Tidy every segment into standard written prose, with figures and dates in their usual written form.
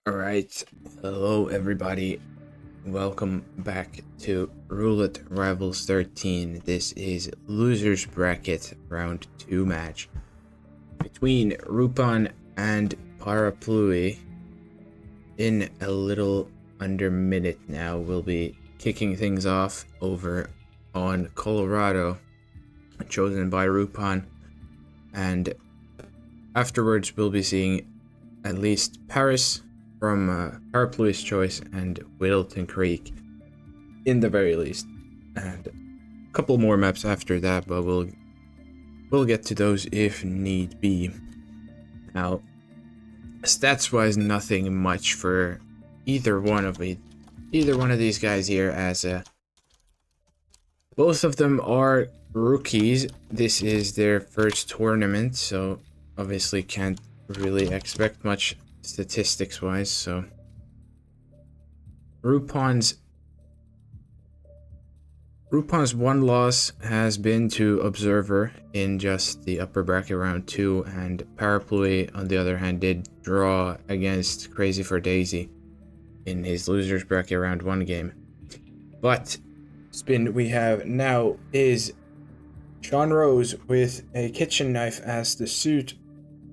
Alright, hello everybody. Welcome back to Roulette Rivals 13. This is Losers Bracket Round 2 match between Rupan and Parapluie. In a little under minute now, we'll be kicking things off over on Colorado, chosen by Rupan, and afterwards we'll be seeing at least Paris from Parapluie's choice and Whittleton Creek in the very least, and a couple more maps after that, but we'll get to those if need be. Now, stats wise, nothing much for either one of these guys here, as both of them are rookies. This is their first tournament, so obviously can't really expect much statistics wise. So Rupan's one loss has been to Observer in just the upper bracket round 2, and Parapluie on the other hand did draw against Crazy for Daisy in his losers bracket round 1 game. But spin we have now is Sean Rose with a kitchen knife as the suit,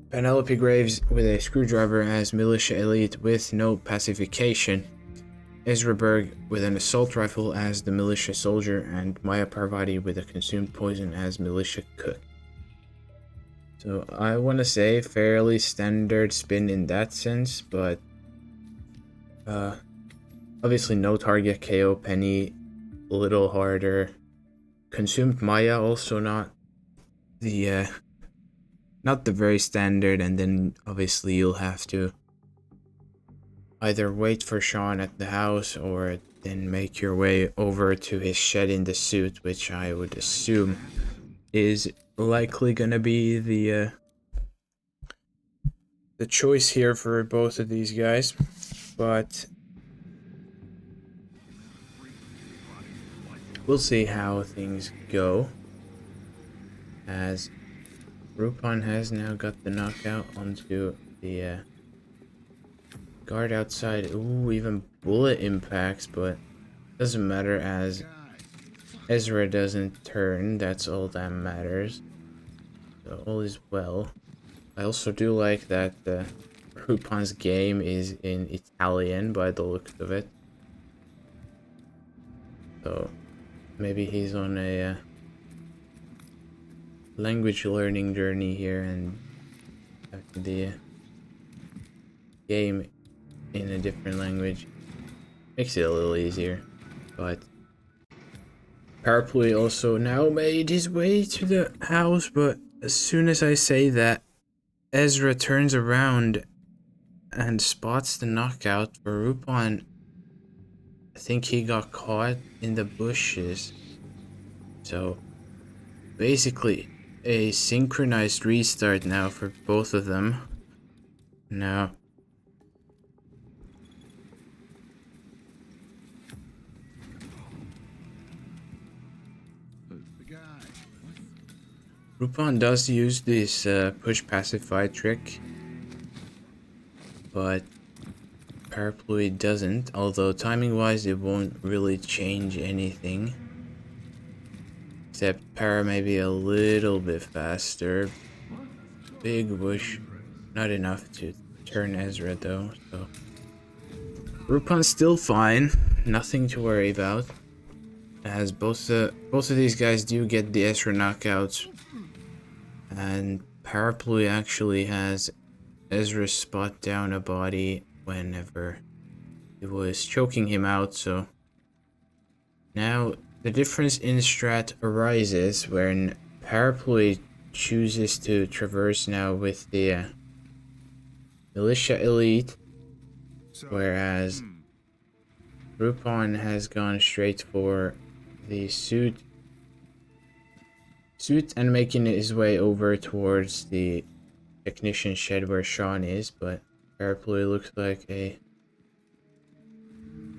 Penelope Graves with a screwdriver as Militia Elite with no pacification, Ezra Berg with an assault rifle as the Militia Soldier, and Maya Parvati with a consumed poison as Militia Cook. So I want to say fairly standard spin in that sense, but obviously no target KO Penny, a little harder. Consumed Maya also not the very standard, and then obviously you'll have to either wait for Sean at the house or then make your way over to his shed in the suit, which I would assume is likely gonna be the choice here for both of these guys. But we'll see how things go, as Rupan has now got the knockout onto the guard outside. Ooh, even bullet impacts, but doesn't matter as Ezra doesn't turn. That's all that matters. So all is well. I also do like that Rupan's game is in Italian by the looks of it. So maybe he's on a language learning journey here, and having the game in a different language makes it a little easier. But Parapluie also now made his way to the house, but as soon as I say that, Ezra turns around and spots the knockout for Rupan. I think he got caught in the bushes. So basically a synchronized restart now for both of them. Now Rupan does use this push pacify trick, but Parapluie doesn't, although timing wise it won't really change anything. Except Para may be a little bit faster. Big whoosh, not enough to turn Ezra though, so Rupan's still fine, nothing to worry about, as both of these guys do get the Ezra knockouts, and Parapluie actually has Ezra spot down a body whenever it was choking him out. So now the difference in strat arises when Parapluie chooses to traverse now with the Militia Elite, whereas Rupan has gone straight for the suit and making his way over towards the technician shed where Sean is. But Parapluie looks like a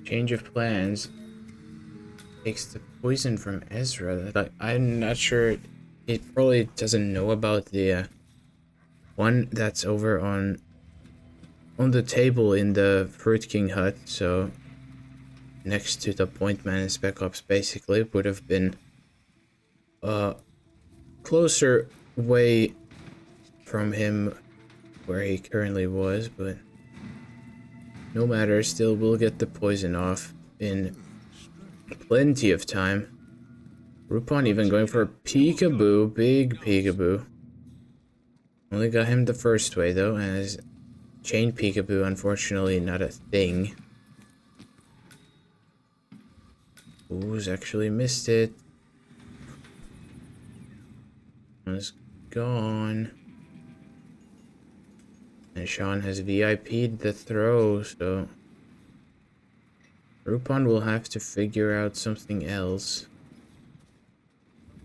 change of plans. Takes the poison from Ezra. Like, I'm not sure, it probably doesn't know about the one that's over on on the table in the Fruit King hut, so next to the point man and Spec Ops basically would have been a closer way from him where he currently was, but no matter, still we'll get the poison off in plenty of time. Rupan even going for a peekaboo, big peekaboo. Only got him the first way though, as chain peekaboo unfortunately not a thing. Ooh's actually missed it. One's gone. And Sean has VIP'd the throw, so Rupan will have to figure out something else.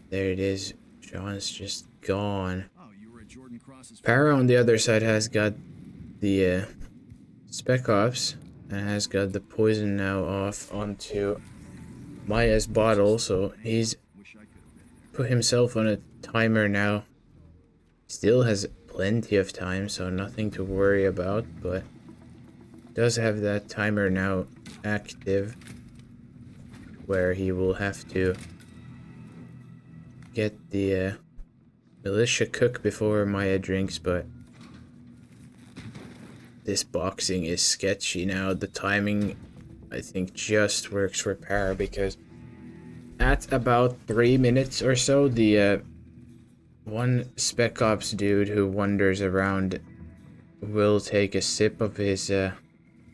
There it is. Sean's just gone. Para on the other side has got the Spec Ops and has got the poison now off onto Maya's bottle, so he's put himself on a timer now. Still has plenty of time, so nothing to worry about, but does have that timer now active where he will have to get the militia cook before Maya drinks, but this boxing is sketchy now. The timing, I think, just works for Para because at about 3 minutes or so, the one Spec Ops dude who wanders around will take a sip of his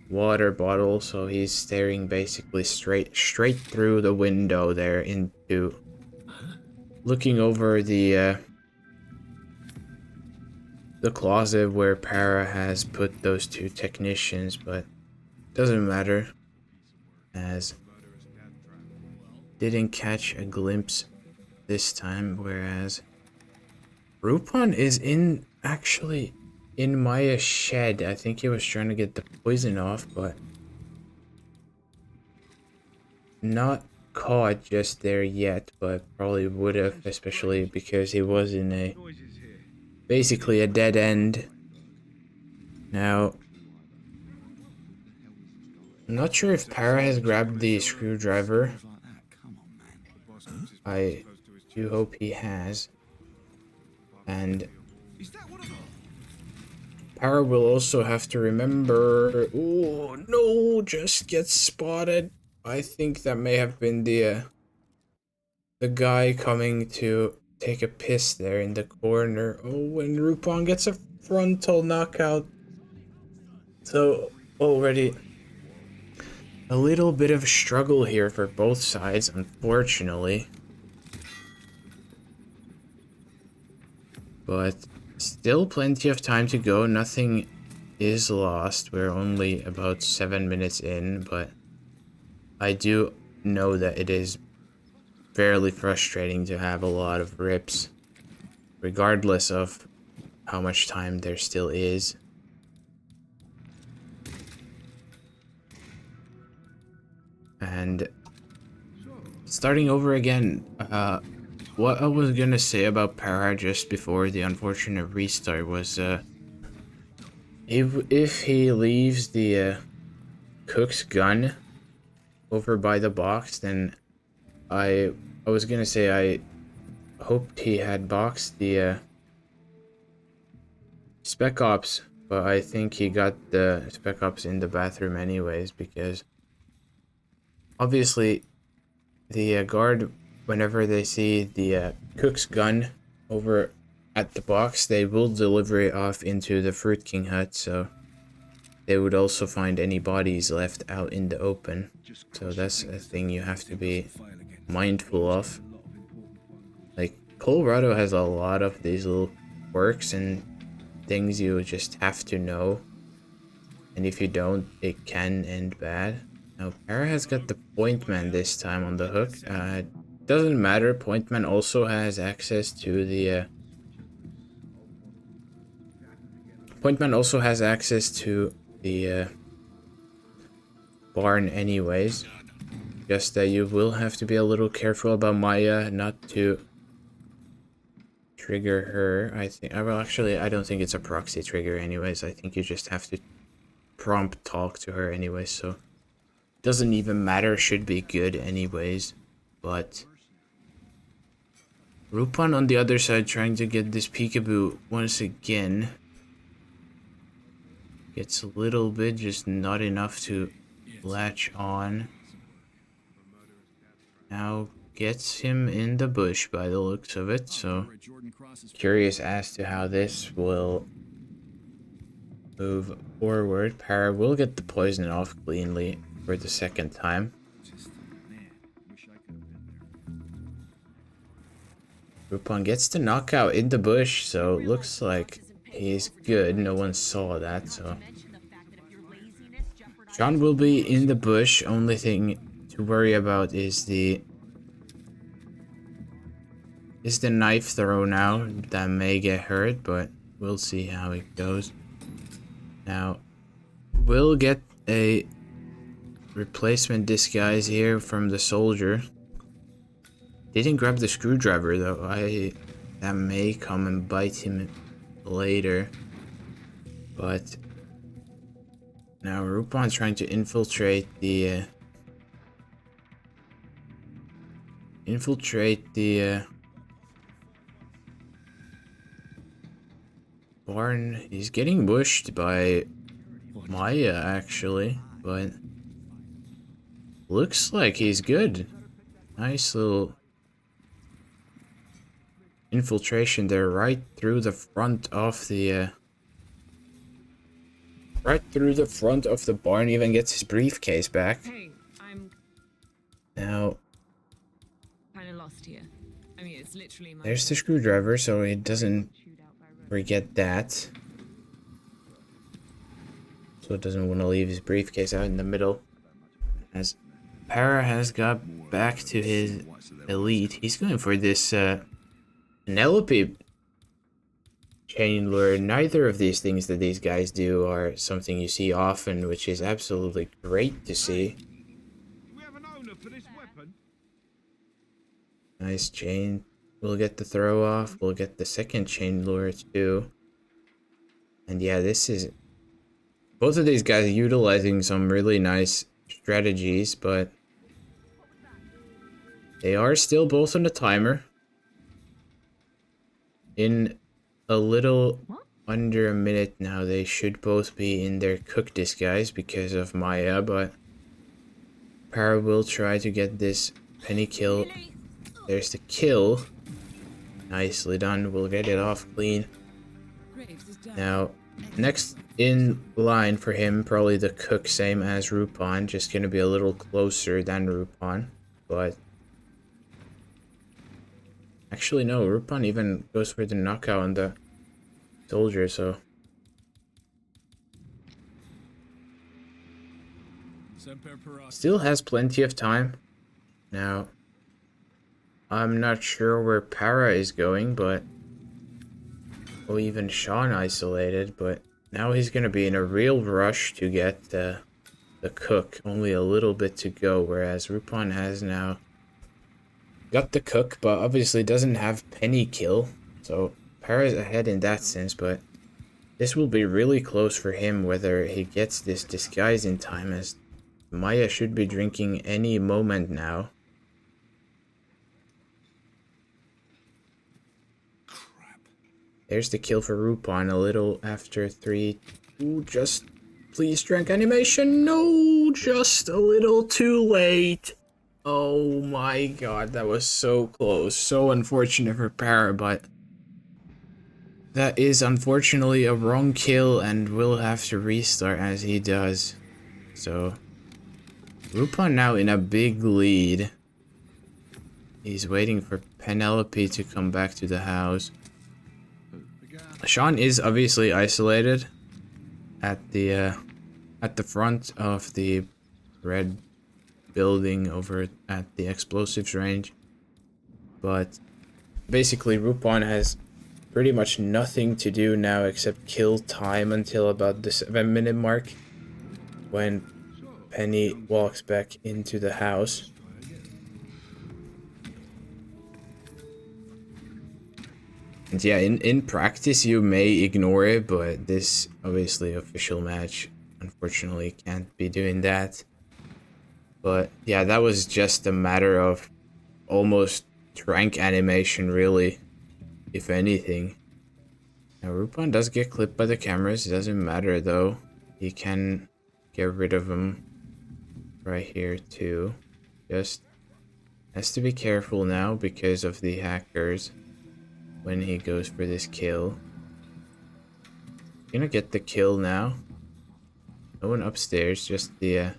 water bottle, so he's staring basically straight through the window there into looking over the closet where Para has put those two technicians, but doesn't matter as didn't catch a glimpse this time, whereas Rupan is actually in Maya's shed. I think he was trying to get the poison off, but not caught just there yet, but probably would have, especially because he was in a basically a dead end. Now, I'm not sure if Para has grabbed the screwdriver. I do hope he has. And Para will also have to remember. Oh no, just gets spotted. I think that may have been the guy coming to take a piss there in the corner. Oh, and Rupan gets a frontal knockout. So already a little bit of struggle here for both sides, unfortunately. But still plenty of time to go. Nothing is lost. We're only about 7 minutes in, but I do know that it is fairly frustrating to have a lot of rips, regardless of how much time there still is. And starting over again, what I was gonna say about Para just before the unfortunate restart was, if he leaves the cook's gun over by the box, then I was gonna say I hoped he had boxed the Spec Ops, but I think he got the Spec Ops in the bathroom anyways, because obviously the guard, whenever they see the cook's gun over at the box, they will deliver it off into the Fruit King hut, so they would also find any bodies left out in the open. So that's a thing you have to be mindful of. Like, Colorado has a lot of these little quirks and things you just have to know, and if you don't, it can end bad. Now Para has got the point man this time on the hook. Doesn't matter, point man also has access to the barn anyways. Just that you will have to be a little careful about Maya not to trigger her. I think, well, actually, I don't think it's a proxy trigger anyways. I think you just have to prompt talk to her anyway, so doesn't even matter, should be good anyways. But Rupan on the other side trying to get this peekaboo once again. Gets a little bit, just not enough to latch on. Now gets him in the bush by the looks of it, so curious as to how this will move forward. Para will get the poison off cleanly for the second time. Rupan gets the knockout in the bush, so looks like he's good. No one saw that, so Sean will be in the bush. Only thing to worry about is the knife throw now. That may get hurt, but we'll see how it goes. Now we'll get a replacement disguise here from the soldier. Didn't grab the screwdriver though. That may come and bite him later. But now Rupan's trying to infiltrate the barn. He's getting bushed by Maya actually, but looks like he's good. Nice little infiltration there, right through the front of the barn. Even gets his briefcase back. Hey, I'm Now kind of lost here. I mean, it's literally my there's the screwdriver, so he doesn't forget that. So it doesn't want to leave his briefcase out in the middle. As Para has got back to his elite, he's going for this Penelope chain lure. Neither of these things that these guys do are something you see often, which is absolutely great to see. Nice chain. We'll get the throw off. We'll get the second chain lure too. And yeah, this is both of these guys utilizing some really nice strategies, but they are still both on the timer. In a little under a minute now, they should both be in their cook disguise because of Maya, but Para will try to get this penny kill. There's the kill. Nicely done. We'll get it off clean. Now, next in line for him, probably the cook, same as Rupan, just gonna be a little closer than Rupan, but actually, no, Rupan even goes for the knockout on the soldier, so still has plenty of time. Now, I'm not sure where Para is going, but or even Sean isolated, but now he's gonna be in a real rush to get the cook. Only a little bit to go, whereas Rupan has now got the cook, but obviously doesn't have penny kill, so Para's ahead in that sense. But this will be really close for him whether he gets this disguise in time, as Maya should be drinking any moment now. There's the kill for Rupan, a little after 3. Ooh, just please drink animation. No, just a little too late. Oh my god, that was so close. So unfortunate for Para, but that is unfortunately a wrong kill and will have to restart as he does. So Rupan now in a big lead. He's waiting for Penelope to come back to the house. Sean is obviously isolated at the front of the red building over at the explosives range, but basically Rupan has pretty much nothing to do now except kill time until about the 7-minute mark when Penny walks back into the house. And yeah, in practice you may ignore it, but this obviously official match unfortunately can't be doing that. But yeah, that was just a matter of almost rank animation, really, if anything. Now, Rupan does get clipped by the cameras. It doesn't matter, though. He can get rid of him right here, too. Just has to be careful now because of the hackers when he goes for this kill. Gonna get the kill now. No one upstairs, just the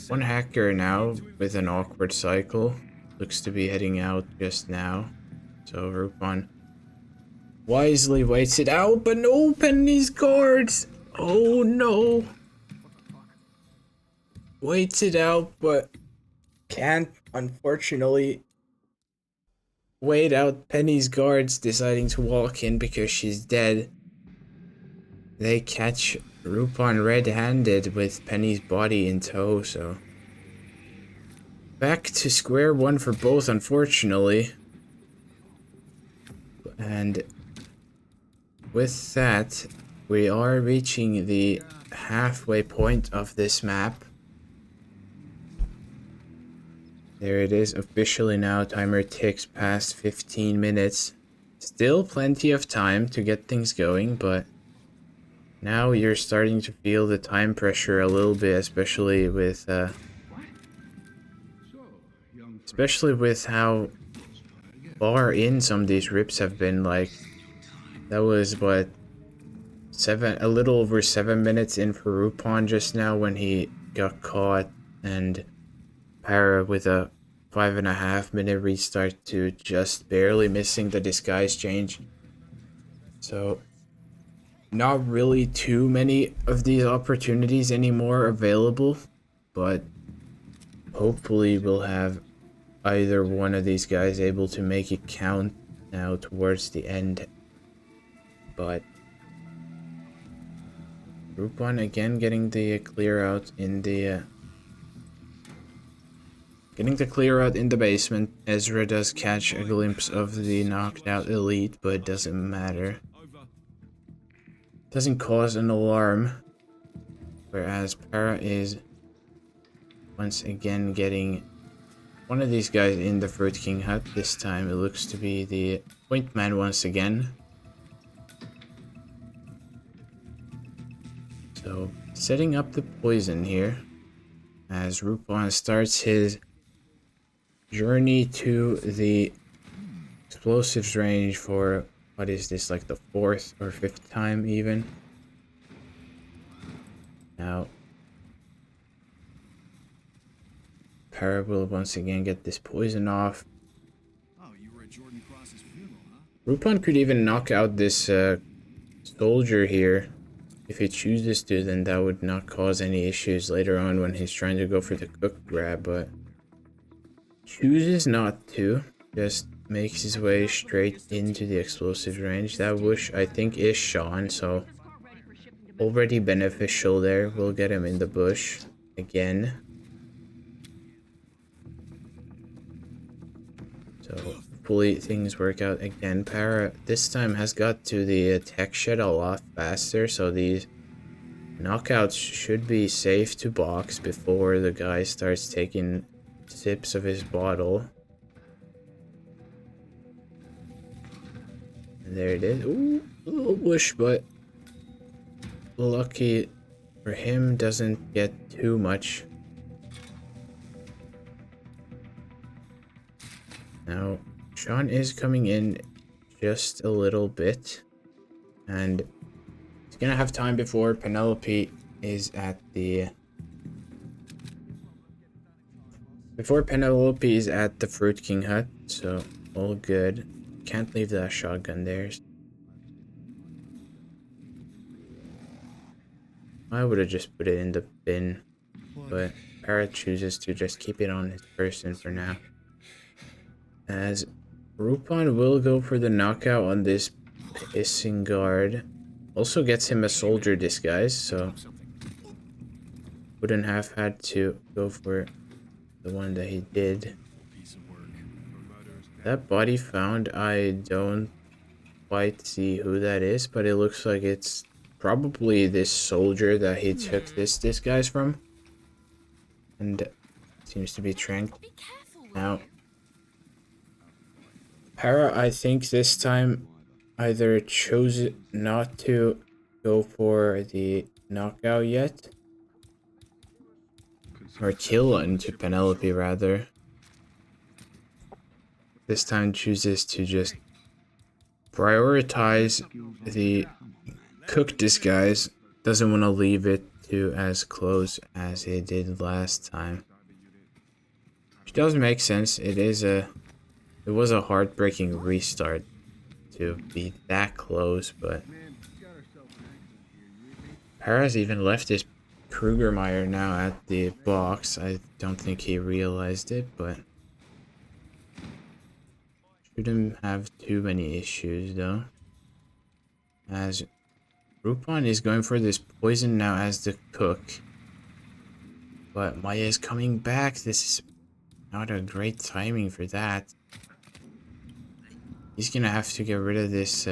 one hacker now with an awkward cycle. Looks to be heading out just now. So Rupan wisely waits it out, but no, Penny's guards! Oh no! Waits it out, but can't, unfortunately, wait out Penny's guards deciding to walk in because she's dead. They catch Rupan red-handed with Penny's body in tow, so... Back to square one for both, unfortunately. And with that, we are reaching the halfway point of this map. There it is, officially now. Timer ticks past 15 minutes. Still plenty of time to get things going, but now you're starting to feel the time pressure a little bit, especially with how far in some of these rips have been. Like, that was what, a little over 7 minutes in for Rupan just now when he got caught, and Para with a 5.5 minute restart to just barely missing the disguise change. So not really too many of these opportunities anymore available, but hopefully we'll have either one of these guys able to make it count now towards the end. But Rupan again getting the clear out in the basement. Ezra does catch a glimpse of the knocked out elite, but it doesn't matter. Doesn't cause an alarm. Whereas Para is once again getting one of these guys in the Fruit King hut. This time it looks to be the Point Man once again. So setting up the poison here as Rupan starts his journey to the explosives range for, what is this, like the 4th or 5th time even? Now, Para will once again get this poison off. Rupan could even knock out this soldier here if he chooses to, then that would not cause any issues later on when he's trying to go for the cook grab, but chooses not to, just makes his way straight into the explosive range. That bush, I think, is Sean, so already beneficial there. We'll get him in the bush again. So hopefully things work out again. Para this time has got to the tech shed a lot faster, so these knockouts should be safe to box before the guy starts taking sips of his bottle. And there it is. Ooh, a little bush, but lucky for him, doesn't get too much. Now, Sean is coming in just a little bit, and he's gonna have time before Penelope is at the Fruit King hut, so all good. Can't leave that shotgun there. I would have just put it in the bin, but Parrot chooses to just keep it on his person for now. As Rupan will go for the knockout on this pissing guard. Also gets him a soldier disguise, so wouldn't have had to go for the one that he did. That body found, I don't quite see who that is, but it looks like it's probably this soldier that he took this disguise from. And seems to be tranked. Be careful with Now, him. Para, I think this time either chose not to go for the knockout yet. Or kill into Penelope, rather. This time chooses to just prioritize the cook disguise. Doesn't want to leave it to as close as he did last time. Which does make sense. It was a heartbreaking restart to be that close, but Para's even left his Krugermeyer now at the box. I don't think he realized it, but shouldn't have too many issues though. As Rupan is going for this poison now as the cook. But Maya is coming back. This is not a great timing for that. He's gonna have to get rid of this,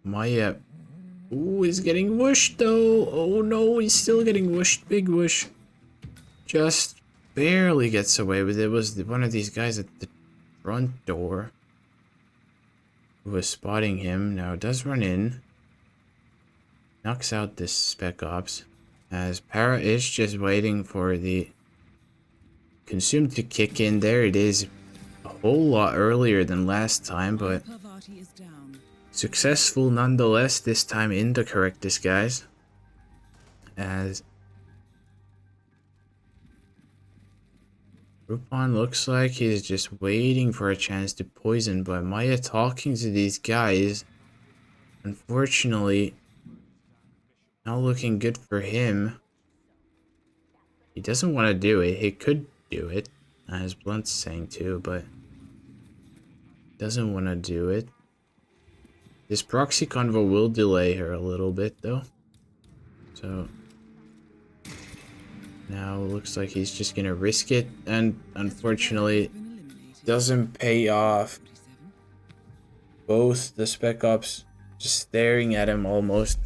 Maya. Ooh, he's getting whooshed though. Oh no, he's still getting whooshed. Big whoosh. Just barely gets away with it. It was one of these guys at the front door who was spotting him. Now does run in. Knocks out this Spec Ops. As Para is just waiting for the Consume to kick in. There it is. A whole lot earlier than last time, but successful nonetheless, this time in the correct disguise. As Rupan looks like he's just waiting for a chance to poison, but Maya talking to these guys, unfortunately, not looking good for him. He doesn't want to do it. He could do it, as Blunt's saying too, but doesn't want to do it. This proxy convo will delay her a little bit though. So now looks like he's just gonna risk it, and unfortunately doesn't pay off. Both the Spec Ops just staring at him almost.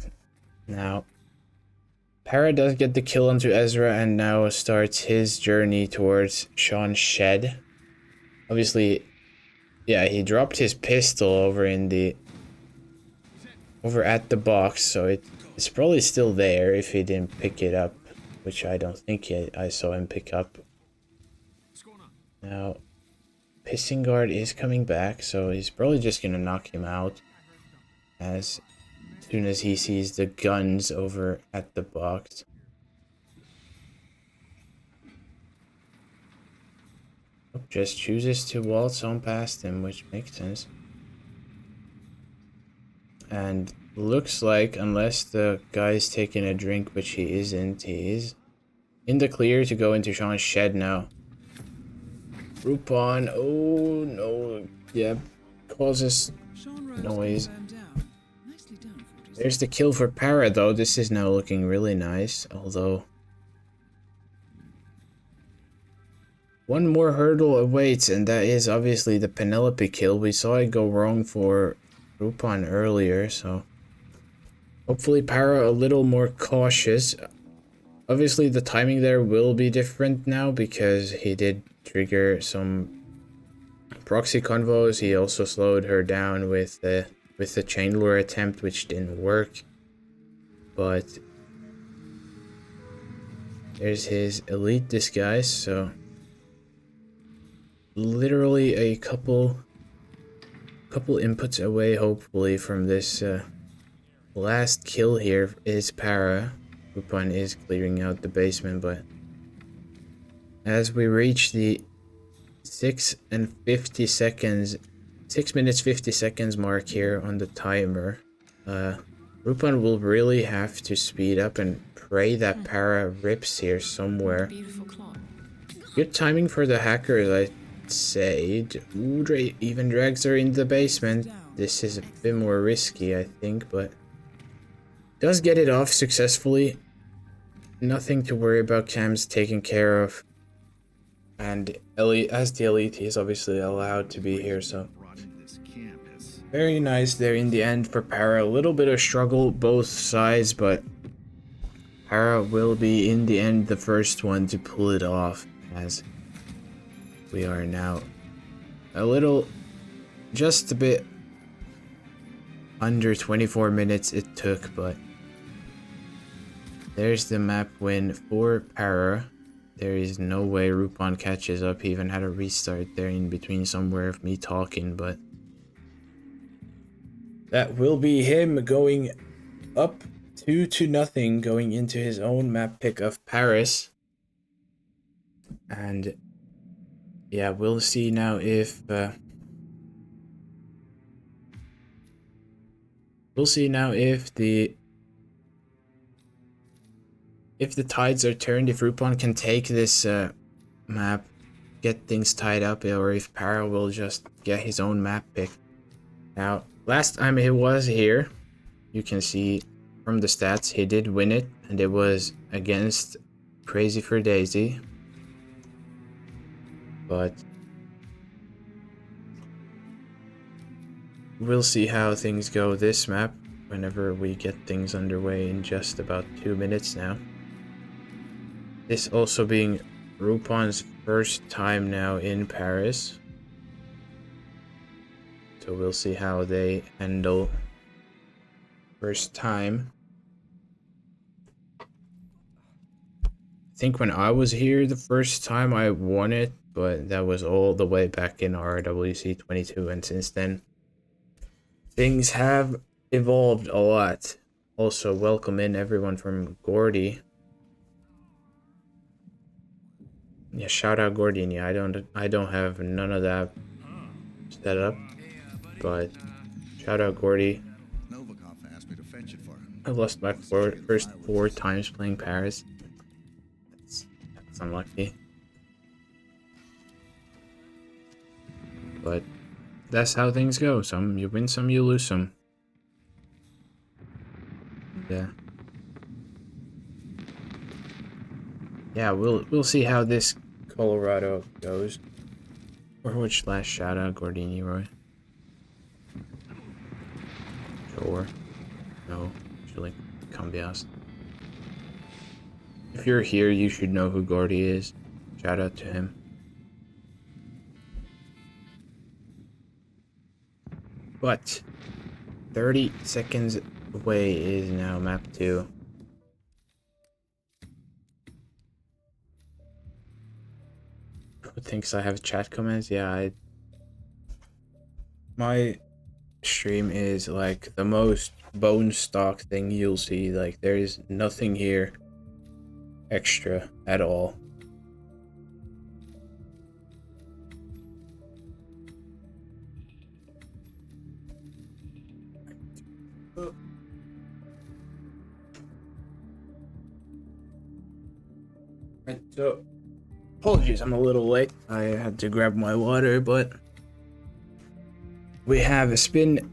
Now Para does get the kill onto Ezra and now starts his journey towards Sean's shed. Obviously, yeah, he dropped his pistol over at the box, so it's probably still there if he didn't pick it up, which I don't think I saw him pick up. Now, Pissing Guard is coming back, so he's probably just gonna knock him out as soon as he sees the guns over at the box. Oh, just chooses to waltz on past him, which makes sense. And looks like, unless the guy's taking a drink, which he isn't, he is in the clear to go into Sean's shed now. Rupan, oh no, yeah, causes noise. There's the kill for Para though. This is now looking really nice, although one more hurdle awaits, and that is obviously the Penelope kill. We saw it go wrong for Rupan earlier, so hopefully Para a little more cautious. Obviously the timing there will be different now because he did trigger some proxy convos. He also slowed her down with the chain lure attempt, which didn't work. But there's his elite disguise, so literally a couple inputs away, hopefully, from this last kill here is Para. Rupan is clearing out the basement, but as we reach the 6 minutes 50 seconds mark here on the timer, Rupan will really have to speed up and pray that Para rips here somewhere. Good timing for the hackers, I'd say. Ooh, even drags her into the basement. This is a bit more risky, I think, but does get it off successfully. Nothing to worry about. Cam's taken care of. And Elite, as the elite, he is obviously allowed to be here, so Very nice there in the end for Para. A little bit of struggle both sides, but Para will be in the end the first one to pull it off, as we are now a little, just a bit under 24 minutes it took, but there's the map win for Para. There is no way Rupan catches up. He even had a restart there in between somewhere of me talking, but that will be him going up 2-0, going into his own map pick of Paris. And yeah, we'll see now if the tides are turned, if Rupan can take this map, get things tied up, or if Para will just get his own map pick. Now, last time he was here, you can see from the stats, he did win it, and it was against Crazy for Daisy. But we'll see how things go this map whenever we get things underway in just about 2 minutes now. This also being Rupan's first time now in Paris. So we'll see how they handle first time. I think when I was here the first time I won it, but that was all the way back in RWC 22, and since then things have evolved a lot. Also, welcome in everyone from Gordy. Yeah, shout out Gordy. Yeah, I don't have none of that set up, but shout out Gordy. I lost my first 4 times playing Paris. That's unlucky. But that's how things go. Some you win, some you lose some. Yeah. Yeah, we'll see how this Colorado goes. Or which last shout out, Gordini Roy. Sure. No, actually, Cambias. If you're here, you should know who Gordy is. Shout out to him. But 30 seconds away is now map 2. Who thinks I have chat comments? Yeah, my stream is like the most bone stock thing you'll see. Like, there is nothing here extra at all. So, apologies, I'm a little late. I had to grab my water, but we have a spin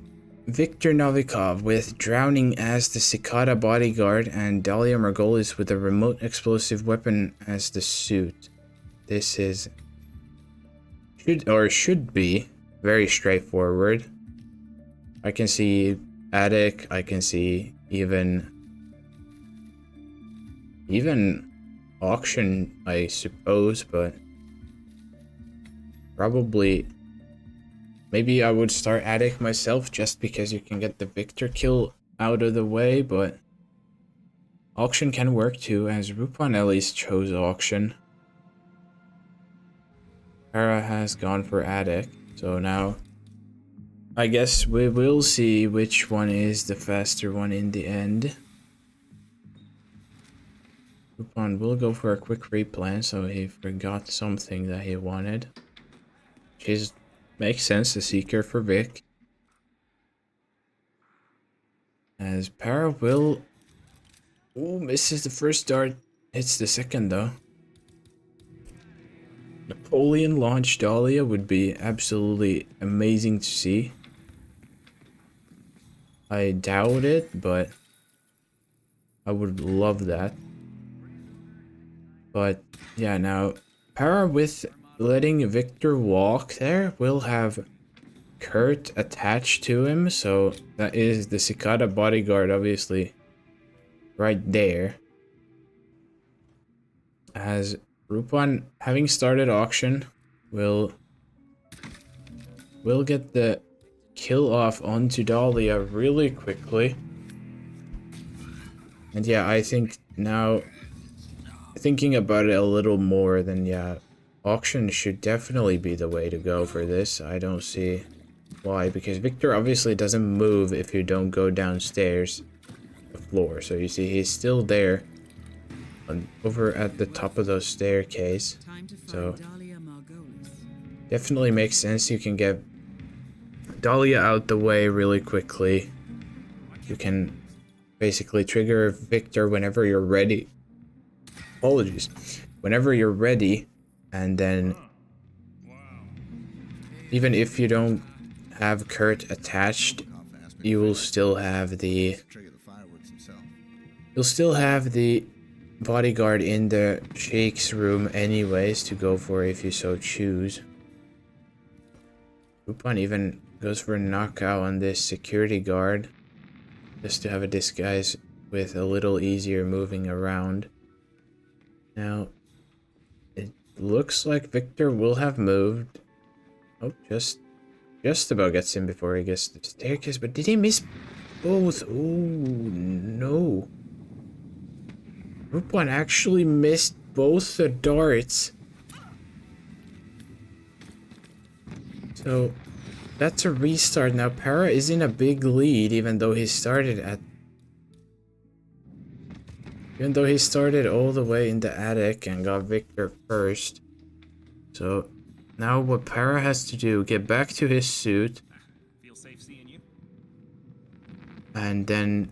Viktor Novikov with Drowning as the Cicada bodyguard, and Dalia Margolis with a remote explosive weapon as the suit. This is should be very straightforward. I can see Attic, I can see even Auction, I suppose, but probably maybe I would start Attic myself just because you can get the Victor kill out of the way, but Auction can work too, as Rupan at least chose Auction. Para has gone for Attic, so now I guess we will see which one is the faster one in the end. Rupan will go for a quick replan, so he forgot something that he wanted. Which makes sense, the Seeker for Vic. As Para will... Ooh, misses the first dart, hits the second though. Napoleon launch Dahlia would be absolutely amazing to see. I doubt it, but I would love that. But yeah, now Para with letting Victor walk there will have Kurt attached to him, so that is the Cicada bodyguard, obviously, right there. As Rupan, having started auction, will get the kill off onto Dahlia really quickly. And yeah, I think now, thinking about it a little more, then yeah, auction should definitely be the way to go for this. I don't see why, because Victor obviously doesn't move if you don't go downstairs the floor. So you see he's still there over at the top of those staircase. So definitely makes sense. You can get Dahlia out the way really quickly. You can basically trigger Victor whenever you're ready. Apologies. Whenever you're ready, and then even if you don't have Kurt attached, you will still have the bodyguard in the Sheik's room anyways to go for if you so choose. Rupan even goes for a knockout on this security guard just to have a disguise with a little easier moving around. Now, it looks like Victor will have moved. Oh, just about gets him before he gets to the staircase, but did he miss both? Oh, no. Rupan actually missed both the darts. So, that's a restart. Now, Para is in a big lead, even though he started all the way in the attic and got Victor first. So, now what Para has to do, get back to his suit. Feel safe seeing you. And then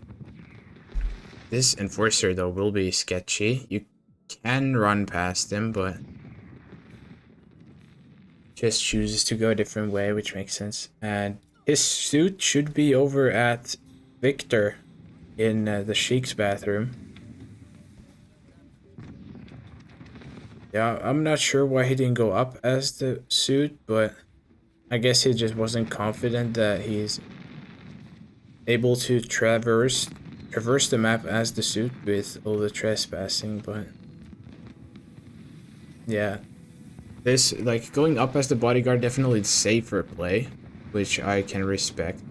this enforcer though will be sketchy. You can run past him, but just chooses to go a different way, which makes sense. And his suit should be over at Victor in the Sheik's bathroom. Yeah, I'm not sure why he didn't go up as the suit, but I guess he just wasn't confident that he's able to traverse the map as the suit with all the trespassing. But yeah, this, like, going up as the bodyguard, definitely the safer play, which I can respect.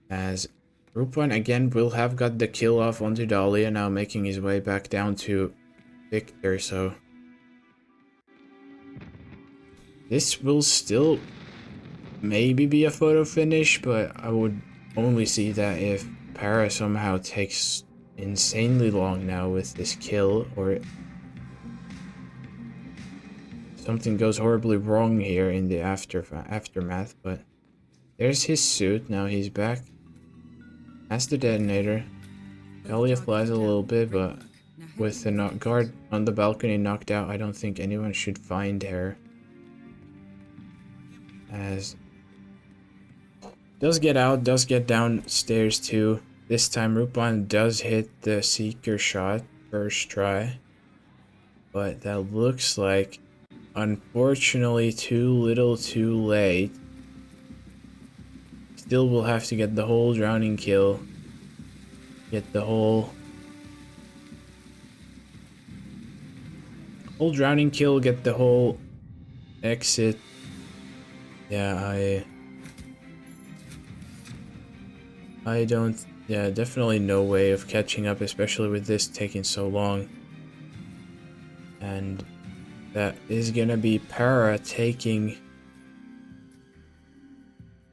As Rupan again will have got the kill off onto Dahlia, now making his way back down to Victor, so this will still maybe be a photo finish, but I would only see that if Para somehow takes insanely long now with this kill, or something goes horribly wrong here in the aftermath. But there's his suit. Now he's back as the detonator. Dahlia flies a little bit, but with the guard on the balcony knocked out, I don't think anyone should find her. As does get out, does get downstairs too. This time Rupan does hit the Seeker shot first try, but that looks like, unfortunately, too little too late. Still will have to get the whole drowning kill. Get the whole drowning kill, get the whole exit. Yeah, I don't, yeah, definitely no way of catching up, especially with this taking so long. And that is gonna be Para taking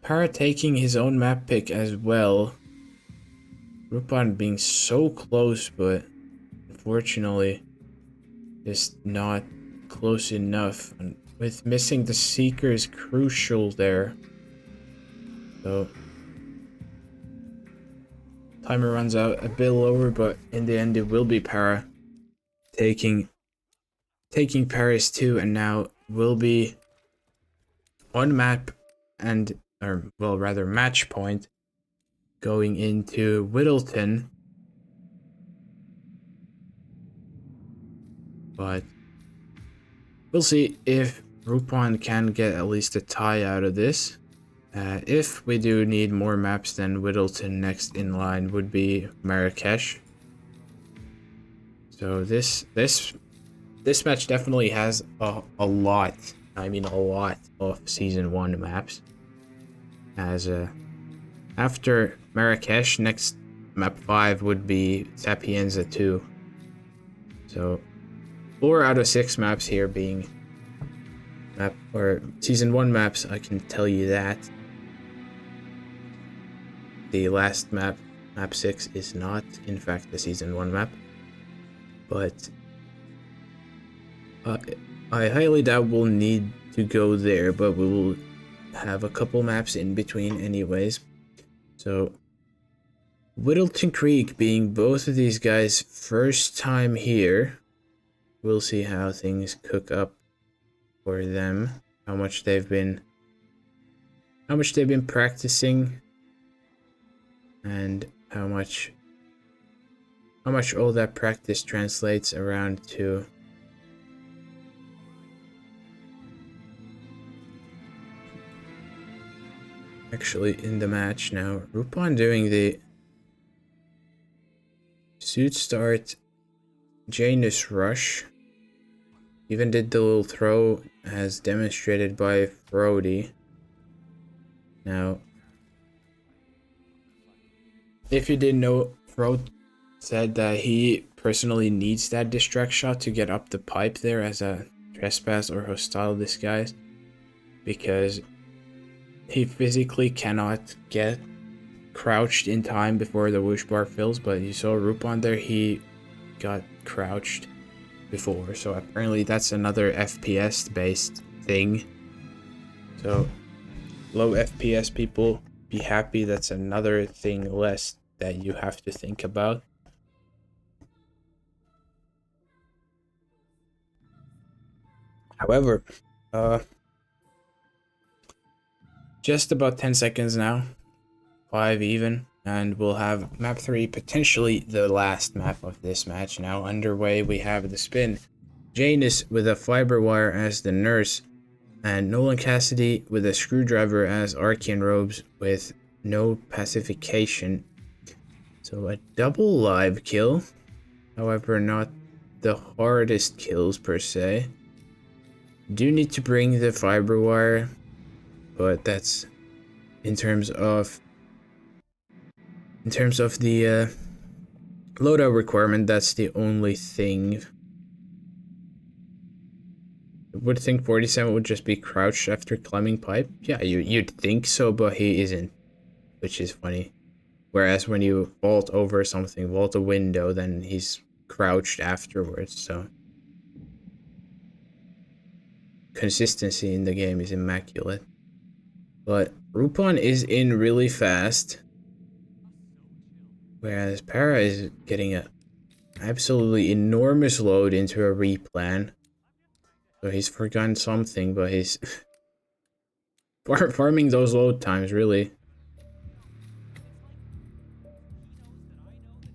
his own map pick as well. Rupan being so close, but unfortunately just not close enough. And with missing the Seeker is crucial there. So timer runs out a bit lower, but in the end it will be Para taking Paris too, and now will be on map and, or well, rather match point, going into Whittleton. But we'll see if Rupan can get at least a tie out of this. If we do need more maps, then Whittleton next in line would be Marrakesh. So this match definitely has a lot. I mean a lot of season 1 maps. As after Marrakesh, next map 5 would be Sapienza 2. So 4 out of 6 maps here being map or season 1 maps, I can tell you that. The last map, map 6, is not in fact the season 1 map. But I highly doubt we'll need to go there, but we will have a couple maps in between anyways. So Whittleton Creek being both of these guys' first time here, we'll see how things cook up for them, how much they've been practicing, and how much all that practice translates around to actually in the match. Now Rupan doing the suit start Janus rush, even did the little throw as demonstrated by Frody. Now if you didn't know, Frode said that he personally needs that distract shot to get up the pipe there as a trespass or hostile disguise, because he physically cannot get crouched in time before the whoosh bar fills. But you saw Rupan there, he got crouched before, so apparently that's another FPS based thing. So low FPS people, be happy, that's another thing less that you have to think about. However, just about 10 seconds now, 5 even, and we'll have map 3, potentially the last map of this match now underway. We have the spin, Janus with a fiber wire as the nurse, and Nolan Cassidy with a screwdriver as Archean robes with no pacification. So a double live kill, however not the hardest kills per se. Do need to bring the fiber wire, but that's in terms of the loadout requirement, that's the only thing. I would think 47 would just be crouched after climbing pipe. Yeah, you'd think so, but he isn't, which is funny. Whereas when you vault over something, vault a window, then he's crouched afterwards, so consistency in the game is immaculate. But Rupan is in really fast, whereas Para is getting a absolutely enormous load into a replan. So he's forgotten something, but he's farming those load times, really.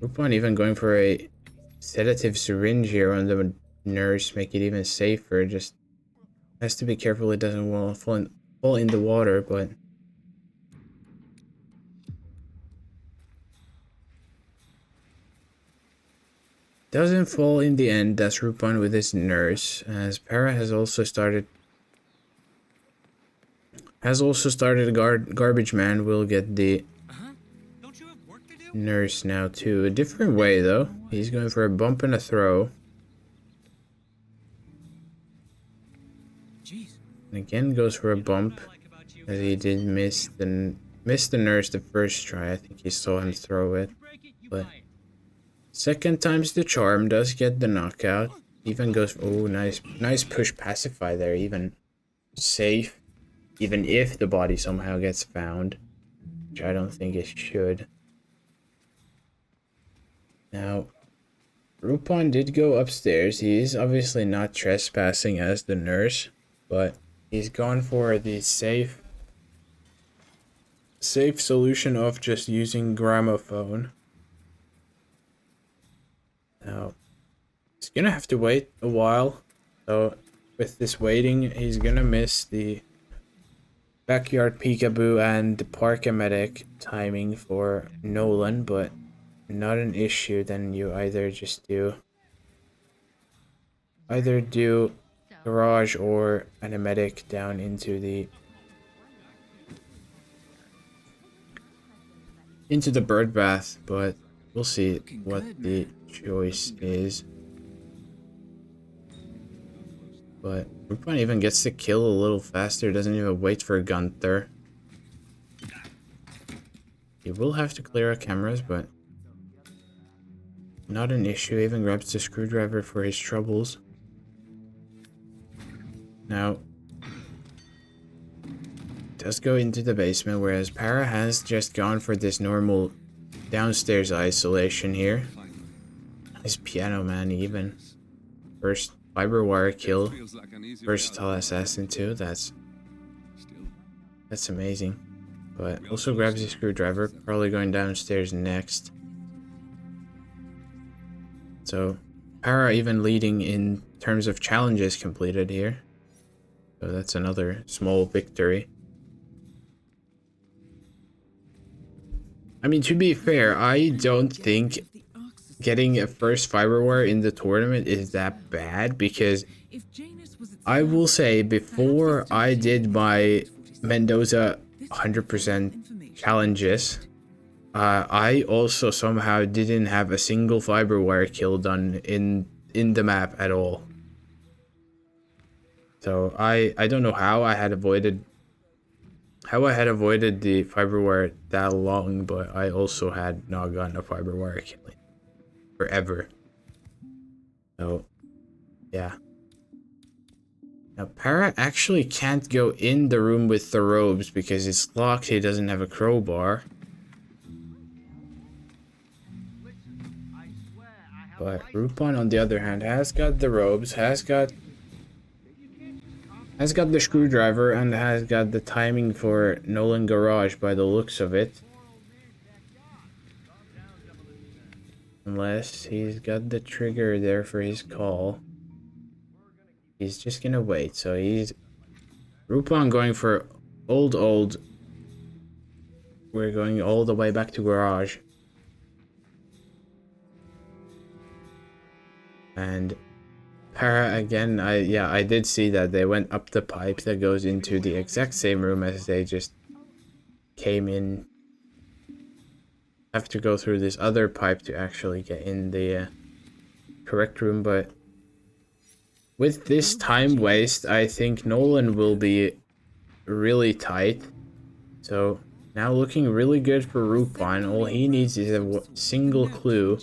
Rupan even going for a sedative syringe here on the nurse, make it even safer. Just has to be careful it doesn't fall in the water, but doesn't fall in the end. That's Rupan with his nurse, as Para has also started Garbage Man will get the nurse now too. A different way though. He's going for a bump and a throw. And again goes for a bump, as he did miss the nurse the first try. I think he saw him throw it, but second time's the charm, does get the knockout. Even goes, oh, nice push pacify there, even safe, even if the body somehow gets found, which I don't think it should. Now, Rupan did go upstairs. He is obviously not trespassing as the nurse, but he's gone for the safe solution of just using gramophone. Now, he's gonna have to wait a while, so with this waiting, he's gonna miss the backyard peekaboo and park-a-medic timing for Nolan, but not an issue. Then you either do garage or an medic down into the bird bath, but we'll see what the choice is. But Rupan even gets to kill a little faster, doesn't even wait for Gunther. He will have to clear our cameras, but not an issue. Even grabs the screwdriver for his troubles. Now, does go into the basement, whereas Para has just gone for this normal downstairs isolation here. His piano man even. First fiber wire kill. Versatile assassin too. That's amazing. But also grabs his screwdriver. Probably going downstairs next. So Para even leading in terms of challenges completed here. So that's another small victory. I mean, to be fair, I don't think getting a first fiberware in the tournament is that bad, because I will say, before I did my Mendoza 100% challenges, I also somehow didn't have a single fiberwire kill done in the map at all. So I don't know how I had avoided the fiberwire that long, but I also had not gotten a fiberwire killing forever. So yeah. Now Para actually can't go in the room with the robes because it's locked. He doesn't have a crowbar. But Rupan, on the other hand, has got the robes, has got the screwdriver, and has got the timing for Nolan Garage by the looks of it. Unless he's got the trigger there for his call. He's just gonna wait. So he's Rupan going for old. We're going all the way back to Garage. And Para again, I did see that they went up the pipe that goes into the exact same room as they just came in. Have to go through this other pipe to actually get in the correct room, but with this time waste, I think Nolan will be really tight. So now looking really good for Rupan. All he needs is a single clue,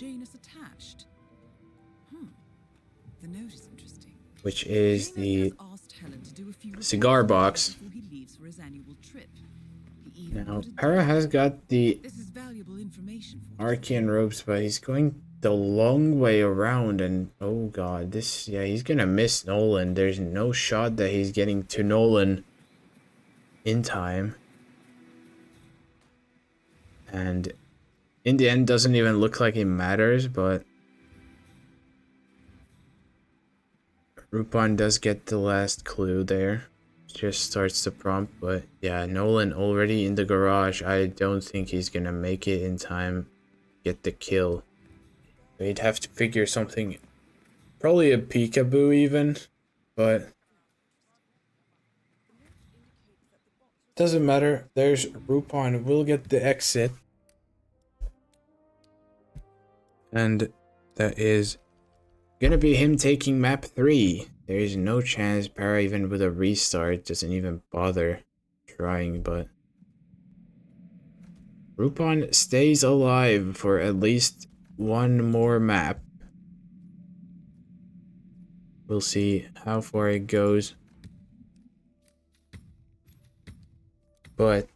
which is the cigar box. Now, Para has got the Archean ropes, but he's going the long way around, and oh god, he's gonna miss Nolan. There's no shot that he's getting to Nolan in time. And in the end, doesn't even look like it matters, but Rupan does get the last clue there. Just starts the prompt, but yeah, Nolan already in the garage. I don't think he's gonna make it in time to get the kill. He'd have to figure something, probably a peekaboo even, but doesn't matter. There's Rupan, will get the exit. And that is gonna be him taking map 3. There is no chance Para, even with a restart, doesn't even bother trying, but Rupan stays alive for at least one more map. We'll see how far it goes. But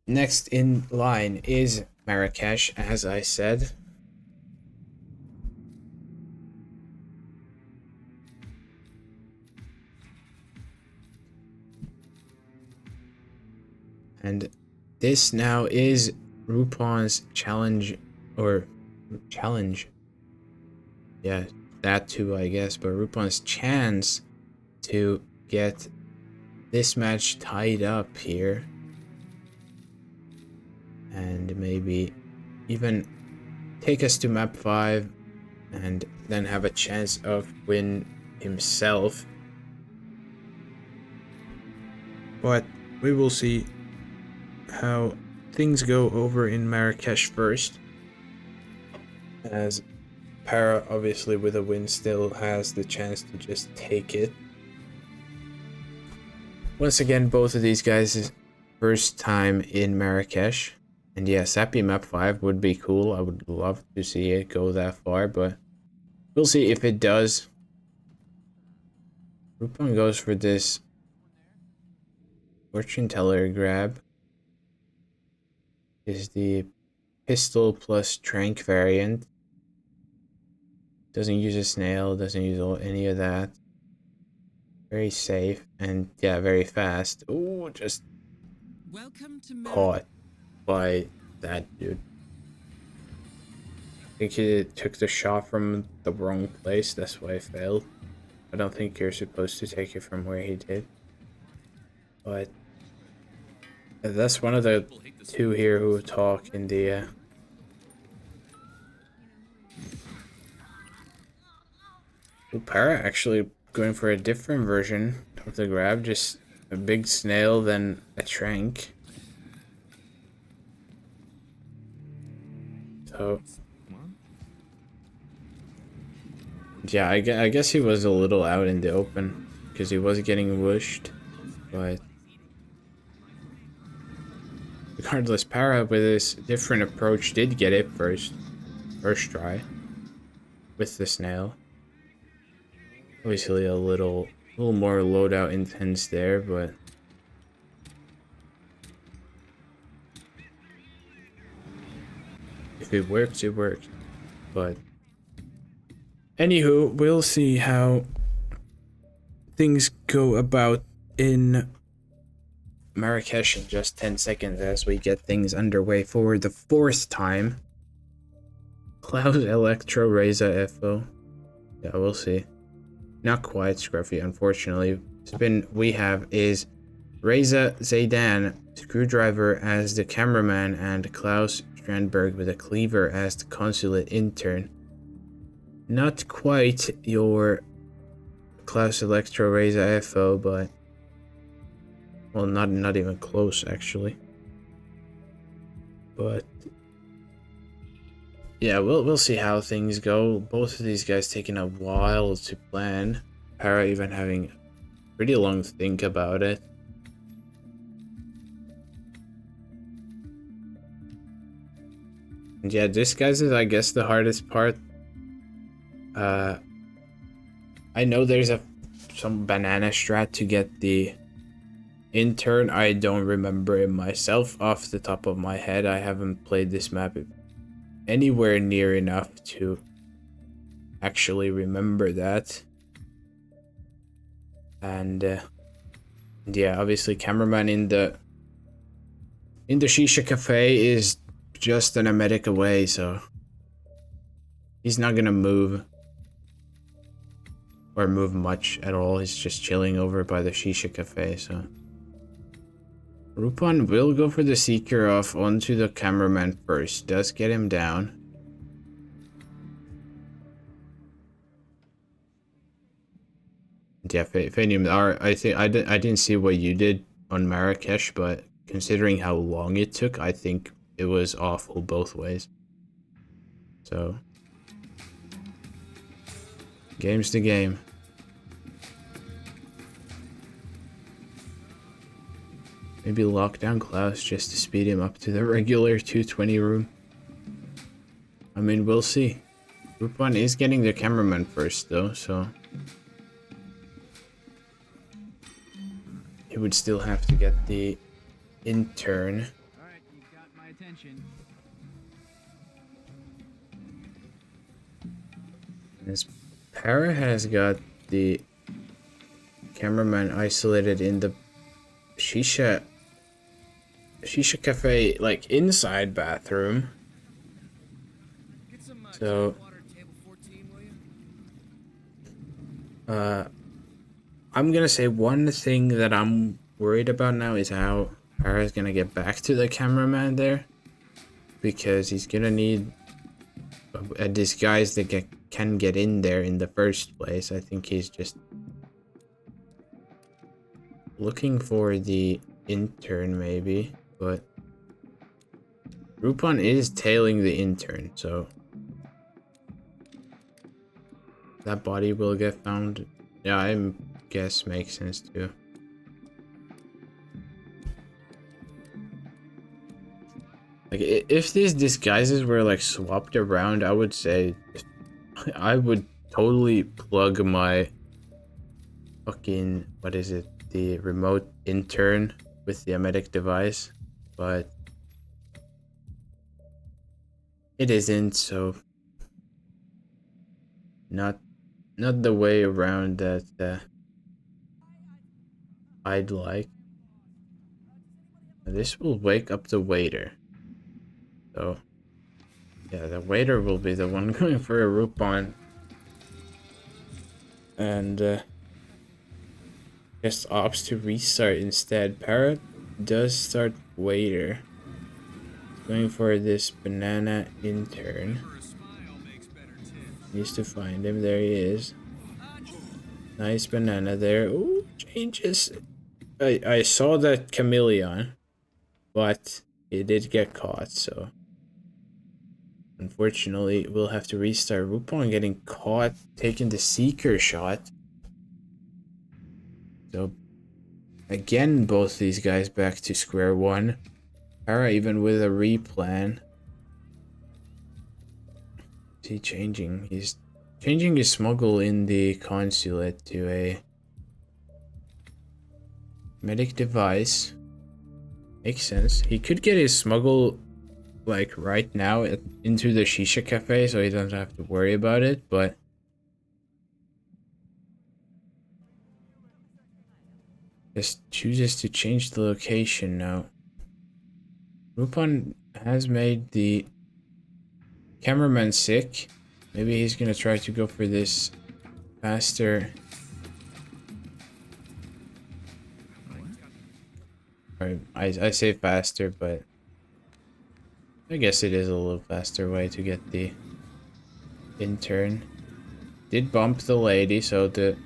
next in line is Marrakesh, as I said. And this now is Rupan's challenge, yeah, that too, I guess, but Rupan's chance to get this match tied up here. and maybe even take us to map 5 and then have a chance of win himself. But we will see how things go over in Marrakesh first, as Para obviously with a win still has the chance to just take it. Once again, both of these guys' first time in Marrakesh. And yeah, Sappy map 5 would be cool. I would love to see it go that far, but we'll see if it does. Rupan goes for this fortune teller grab. Is the pistol plus trank variant. Doesn't use a snail, doesn't use any of that. Very safe and yeah, very fast. Oh, just caught by that dude. I think he took the shot from the wrong place, that's why it failed. I don't think you're supposed to take it from where he did. But that's one of the two here who talk in the Para actually going for a different version of the grab, just a big snail then a trank. So yeah, I guess he was a little out in the open because he was getting whooshed, but regardless, Para with this different approach did get it first try with the snail. Obviously a little more loadout intense there, but if it works, it works. But anywho, we'll see how things go about in Marrakesh in just 10 seconds as we get things underway for the 4th time. Cloud Electro Reza FO. Yeah, we'll see. Not quite Scruffy, unfortunately. Spin we have is Reza Zaydan, Screwdriver as the cameraman, and Klaus Strandberg with a cleaver as the consulate intern. Not quite your Klaus Electro Reza FO, but well, not even close actually. But yeah, we'll see how things go. Both of these guys taking a while to plan. Para even having a pretty long think about it. And yeah, this guys is I guess the hardest part. I know there's some banana strat to get the intern. I don't remember it myself off the top of my head. I haven't played this map anywhere near enough to actually remember that. And yeah, obviously cameraman in the Shisha Cafe is just an emetic away, so he's not gonna move or move much at all. He's just chilling over by the Shisha Cafe, so Rupan will go for the Seeker off onto the cameraman first. Does get him down. Yeah, Fanium, I think I didn't see what you did on Marrakesh, but considering how long it took, I think it was awful both ways. So game's the game. Maybe lock down Klaus just to speed him up to the regular 220 room. I mean, we'll see. Rupan is getting the cameraman first though, so he would still have to get the intern. Alright, you've got my attention. As Para has got the cameraman isolated in the Shisha Cafe, like inside bathroom. So I'm gonna say one thing that I'm worried about now is how Para's gonna get back to the cameraman there. because he's gonna need a disguise that can get in there in the first place. I think he's just looking for the intern maybe, but Rupan is tailing the intern, so that body will get found. Yeah, I guess makes sense too. Like, if these disguises were like swapped around, I would say I would totally plug my fucking, what is it, the remote intern with the emetic device, but it isn't, so not the way around that I'd like. This will wake up the waiter, so yeah, the waiter will be the one going for a Rupon, and just opts to restart instead. Parrot does start waiter, going for this banana intern. Needs to find him. There he is. Nice banana there. Ooh, changes. I saw that chameleon, but it did get caught, so unfortunately we'll have to restart. Rupon getting caught taking the seeker shot. So again, both these guys back to square one. Para even with a replan. Is he changing? He's changing his smuggle in the consulate to a medic device. Makes sense. He could get his smuggle like right now into the shisha cafe, so he doesn't have to worry about it, but just chooses to change the location now. Rupon has made the cameraman sick. Maybe he's gonna try to go for this faster. Or I say faster, but I guess it is a little faster way to get the intern. Did bump the lady, so the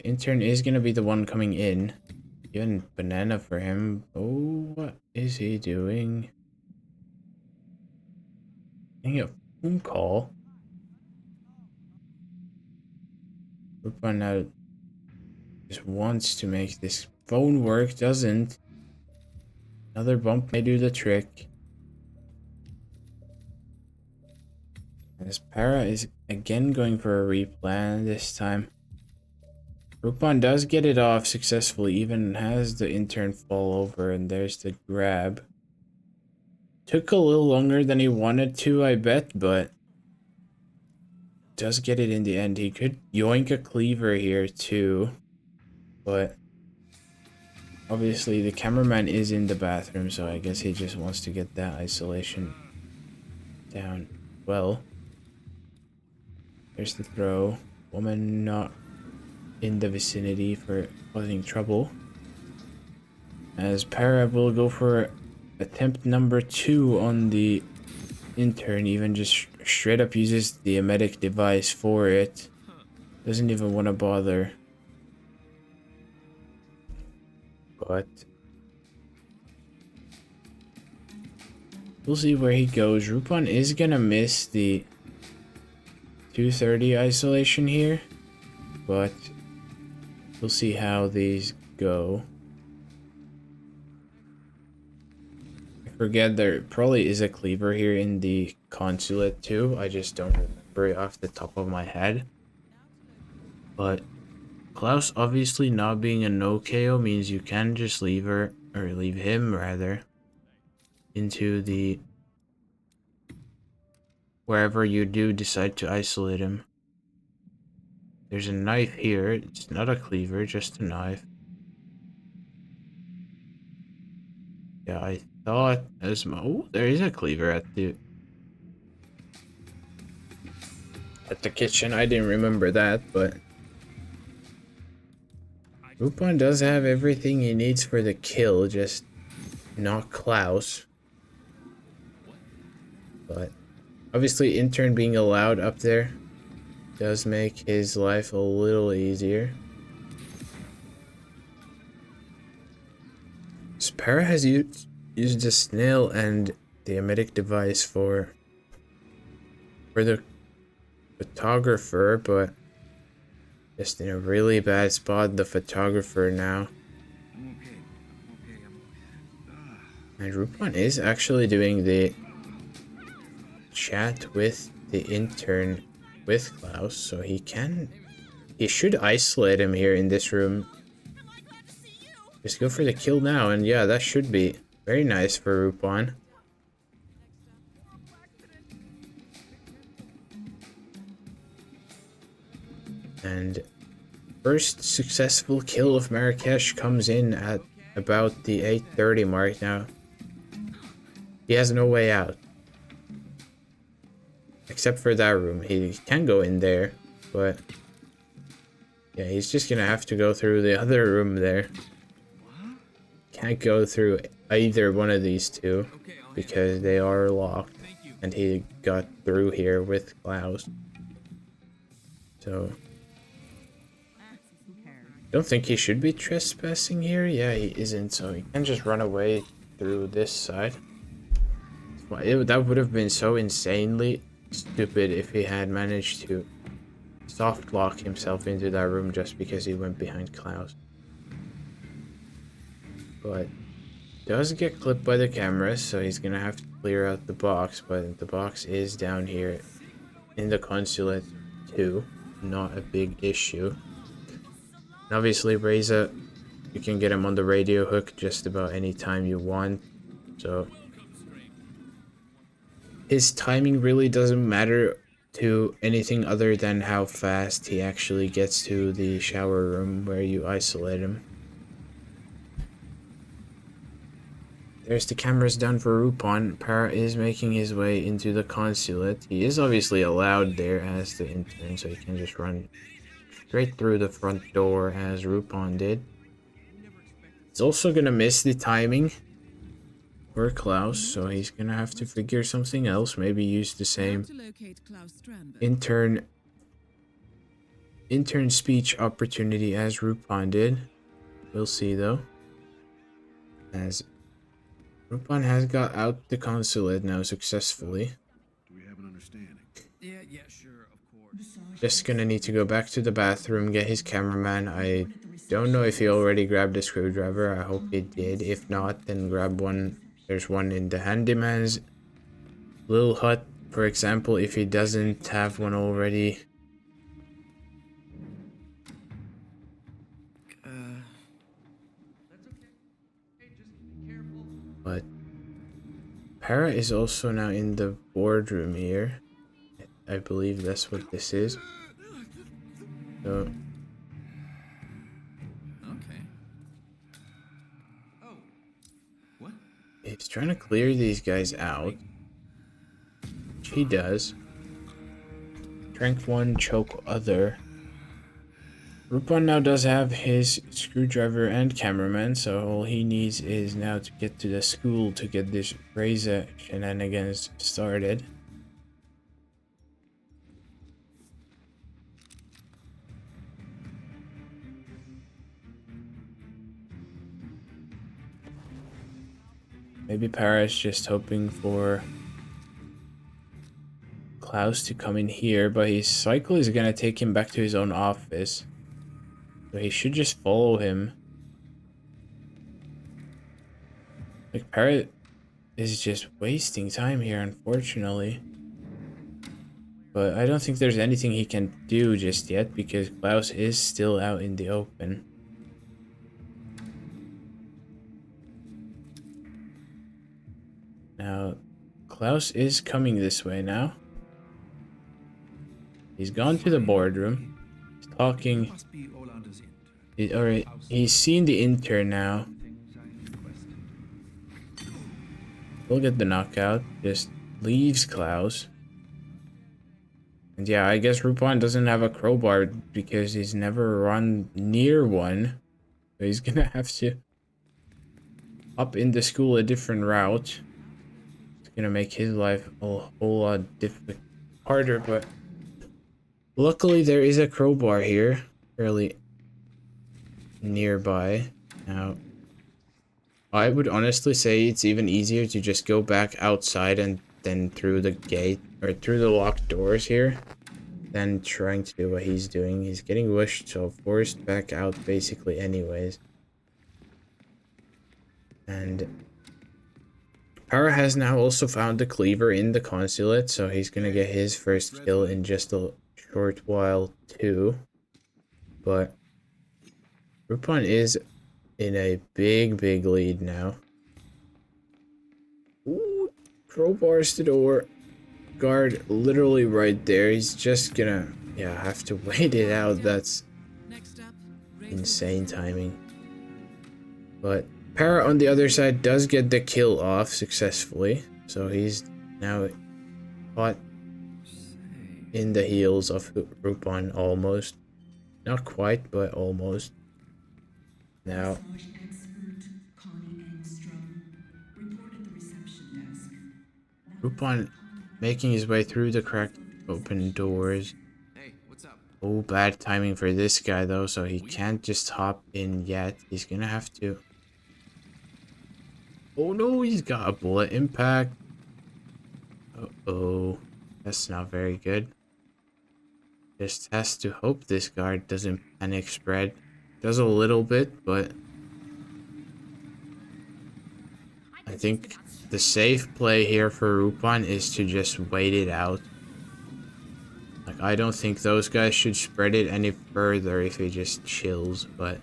intern is gonna be the one coming in. Even banana for him. Oh, what is he doing? Getting a phone call. Rupon now just wants to make this phone work, doesn't. Another bump may do the trick. As Para is again going for a replan this time. Rupon does get it off successfully, even has the intern fall over, and there's the grab. Took a little longer than he wanted to, I bet, but does get it in the end. He could yoink a cleaver here too, but obviously the cameraman is in the bathroom, so I guess he just wants to get that isolation down. Well, there's the throw. Woman not in the vicinity for causing trouble. As Para will go for attempt number 2 on the intern, even just straight up uses the emetic device for it. Doesn't even want to bother. But we'll see where he goes. Rupon is gonna miss the 230 isolation here, but we'll see how these go. I forget there probably is a cleaver here in the consulate too. I just don't remember it off the top of my head. But Klaus obviously not being a no KO means you can just leave her, or leave him rather, into the wherever you do decide to isolate him. There's a knife here. It's not a cleaver, just a knife. Yeah, I thought as my, oh, there is a cleaver at the kitchen. I didn't remember that, but Rupan does have everything he needs for the kill, just not Klaus. But obviously intern being allowed up there does make his life a little easier. Spara has used the snail and the emetic device for the photographer, but just in a really bad spot, the photographer now. And Rupan is actually doing the chat with the intern with Klaus, so he should isolate him here in this room. Just go for the kill now, and yeah, that should be very nice for Rupan. And first successful kill of Marrakesh comes in at about the 8:30 mark now. He has no way out. Except for that room. He can go in there, but yeah, he's just gonna have to go through the other room there. Can't go through either one of these two because they are locked, and he got through here with Klaus. So don't think he should be trespassing here. Yeah, he isn't, so he can just run away through this side. That would have been so insanely stupid if he had managed to soft lock himself into that room just because he went behind Klaus. But does get clipped by the cameras, so he's gonna have to clear out the box, but the box is down here in the consulate too. Not a big issue. And obviously Reza, you can get him on the radio hook just about any time you want, so his timing really doesn't matter to anything other than how fast he actually gets to the shower room where you isolate him. There's the cameras done for Rupan. Para is making his way into the consulate. He is obviously allowed there as the intern, so he can just run straight through the front door as Rupan did. He's also gonna miss the timing for Klaus, so he's gonna have to figure something else. Maybe use the same intern speech opportunity as Rupan did. We'll see though. As Rupan has got out the consulate now successfully. Do we have an understanding? Yeah, sure, of course. Just gonna need to go back to the bathroom, get his cameraman. I don't know if he already grabbed a screwdriver. I hope he did. If not, then grab one. There's one in the handyman's little hut, for example, if he doesn't have one already. But Para is also now in the boardroom here. I believe that's what this is. So Okay. Oh. What? he's trying to clear these guys out. Which he does. Strength 1, choke other. Rupan now does have his screwdriver and cameraman, so all he needs is now to get to the school to get this Reza shenanigans started. Maybe Paris just hoping for Klaus to come in here, but his cycle is gonna take him back to his own office. So he should just follow him. Like, Parrot is just wasting time here, unfortunately. But I don't think there's anything he can do just yet, because Klaus is still out in the open. Now, Klaus is coming this way now. He's gone to the boardroom. He's talking. Must be Olander's He's seen the intern now. We'll get the knockout. Just leaves Klaus. And yeah, I guess Rupan doesn't have a crowbar because he's never run near one. So he's gonna have to hop into school a different route. It's gonna make his life a whole lot harder, but luckily there is a crowbar here, fairly nearby. Now, I would honestly say it's even easier to just go back outside and then through the gate, or through the locked doors here, than trying to do what he's doing. He's getting wished, so forced back out basically anyways. And Para has now also found the cleaver in the consulate, so he's gonna get his first kill in just a short while too. But Rupan is in a big lead now. Ooh, crowbars the door. Guard literally right there. He's just gonna, yeah, have to wait it out. That's insane timing. But Para on the other side does get the kill off successfully. So he's now caught in the heels of Rupan almost. Not quite, but almost. Now, Rupan making his way through the cracked open doors. Hey, what's up? Oh, bad timing for this guy though, so he can't just hop in yet. He's gonna have to... Oh no, he's got a bullet impact. Uh-oh. That's not very good. Just has to hope this guard doesn't panic spread. Does a little bit, but... I think the safe play here for Rupan is to just wait it out. Like, I don't think those guys should spread it any further if he just chills, but...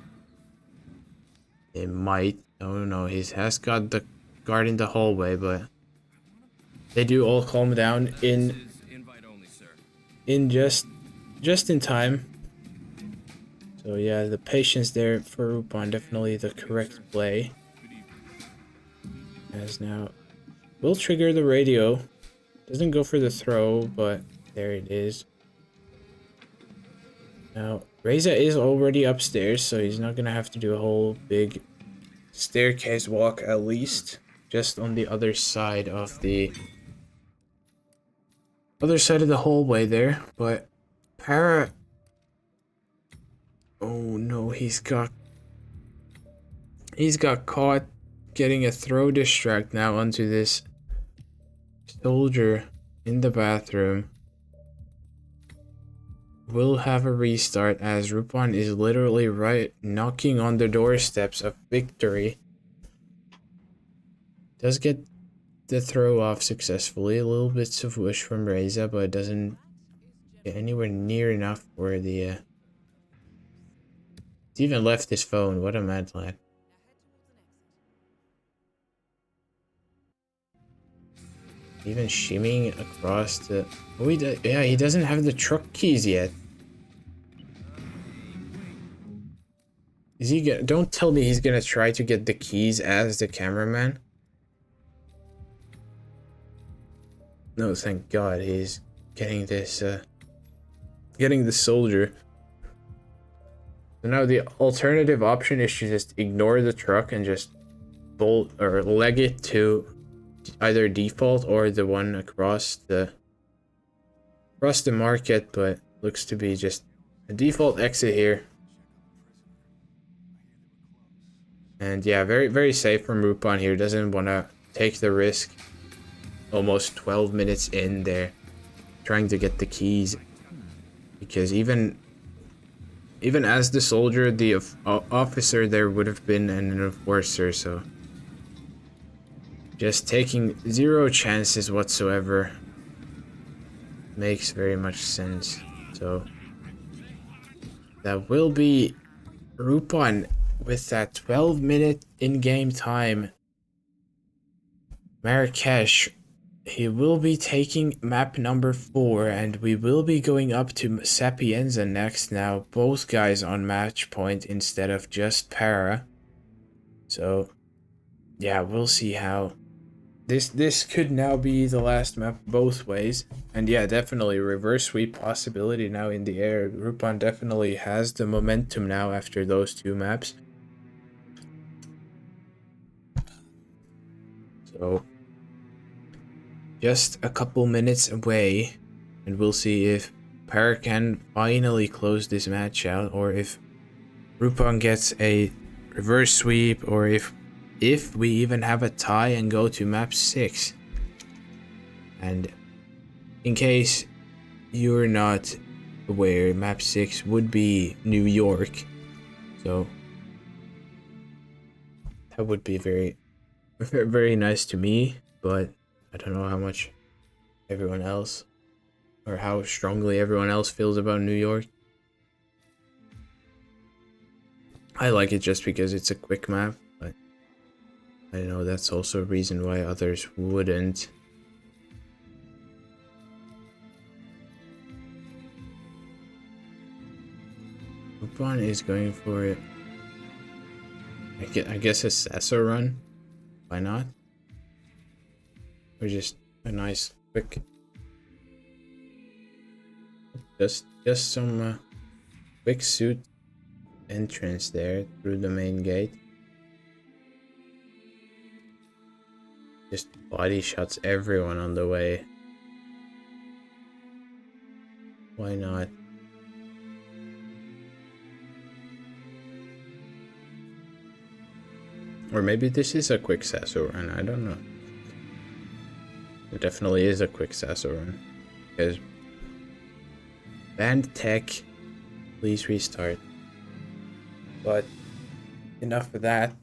They might. Oh no, he has got the guard in the hallway, but... They do all calm down in just in time. So yeah, the patience there for Rupan, definitely the correct play. As now, will trigger the radio. Doesn't go for the throw, but there it is. Now, Reza is already upstairs, so he's not gonna have to do a whole big staircase walk, at least. Just on the other side of the hallway there. But Para... Oh no, he's got caught getting a throw distract now onto this soldier in the bathroom. Will have a restart as Rupan is literally right knocking on the doorsteps of victory. Does get the throw off successfully. A little bits of wish from Reza, but it doesn't get anywhere near enough for the He's even left his phone. What a mad lad. Even shimmying across the... Oh, yeah, he doesn't have the truck keys yet. Is he gonna... Don't tell me he's gonna try to get the keys as the cameraman. No, thank God he's getting this, getting the soldier. So now the alternative option is to just ignore the truck and just bolt or leg it to either default or the one across the market, but looks to be just a default exit here. And yeah, very safe from Rupan here. Doesn't want to take the risk. Almost 12 minutes in there, trying to get the keys, because even as the soldier, the officer there would have been an enforcer, so just taking zero chances whatsoever makes very much sense. So that will be Rupan with that 12-minute in-game time. Marrakesh, he will be taking map number 4, and we will be going up to Sapienza next now. Both guys on match point instead of just Para. So yeah, we'll see how this could now be the last map both ways. And yeah, definitely reverse sweep possibility now in the air. Rupan definitely has the momentum now after those two maps. So just a couple minutes away, and we'll see if Para can finally close this match out, or if Rupan gets a reverse sweep, or if we even have a tie and go to map 6. And in case you're not aware, map 6 would be New York, so that would be very, very nice to me, but I don't know how much everyone else, or how strongly everyone else feels about New York. I like it just because it's a quick map, but I know that's also a reason why others wouldn't. Rupan is going for it. I guess a Sasso run? Why not? Or just a nice quick... Just some quick suit entrance there through the main gate. Just body shots everyone on the way. Why not? Or maybe this is a quick Sasso run, I don't know. It definitely is a quick Sasso run. Because banned tech, please restart. But enough of that.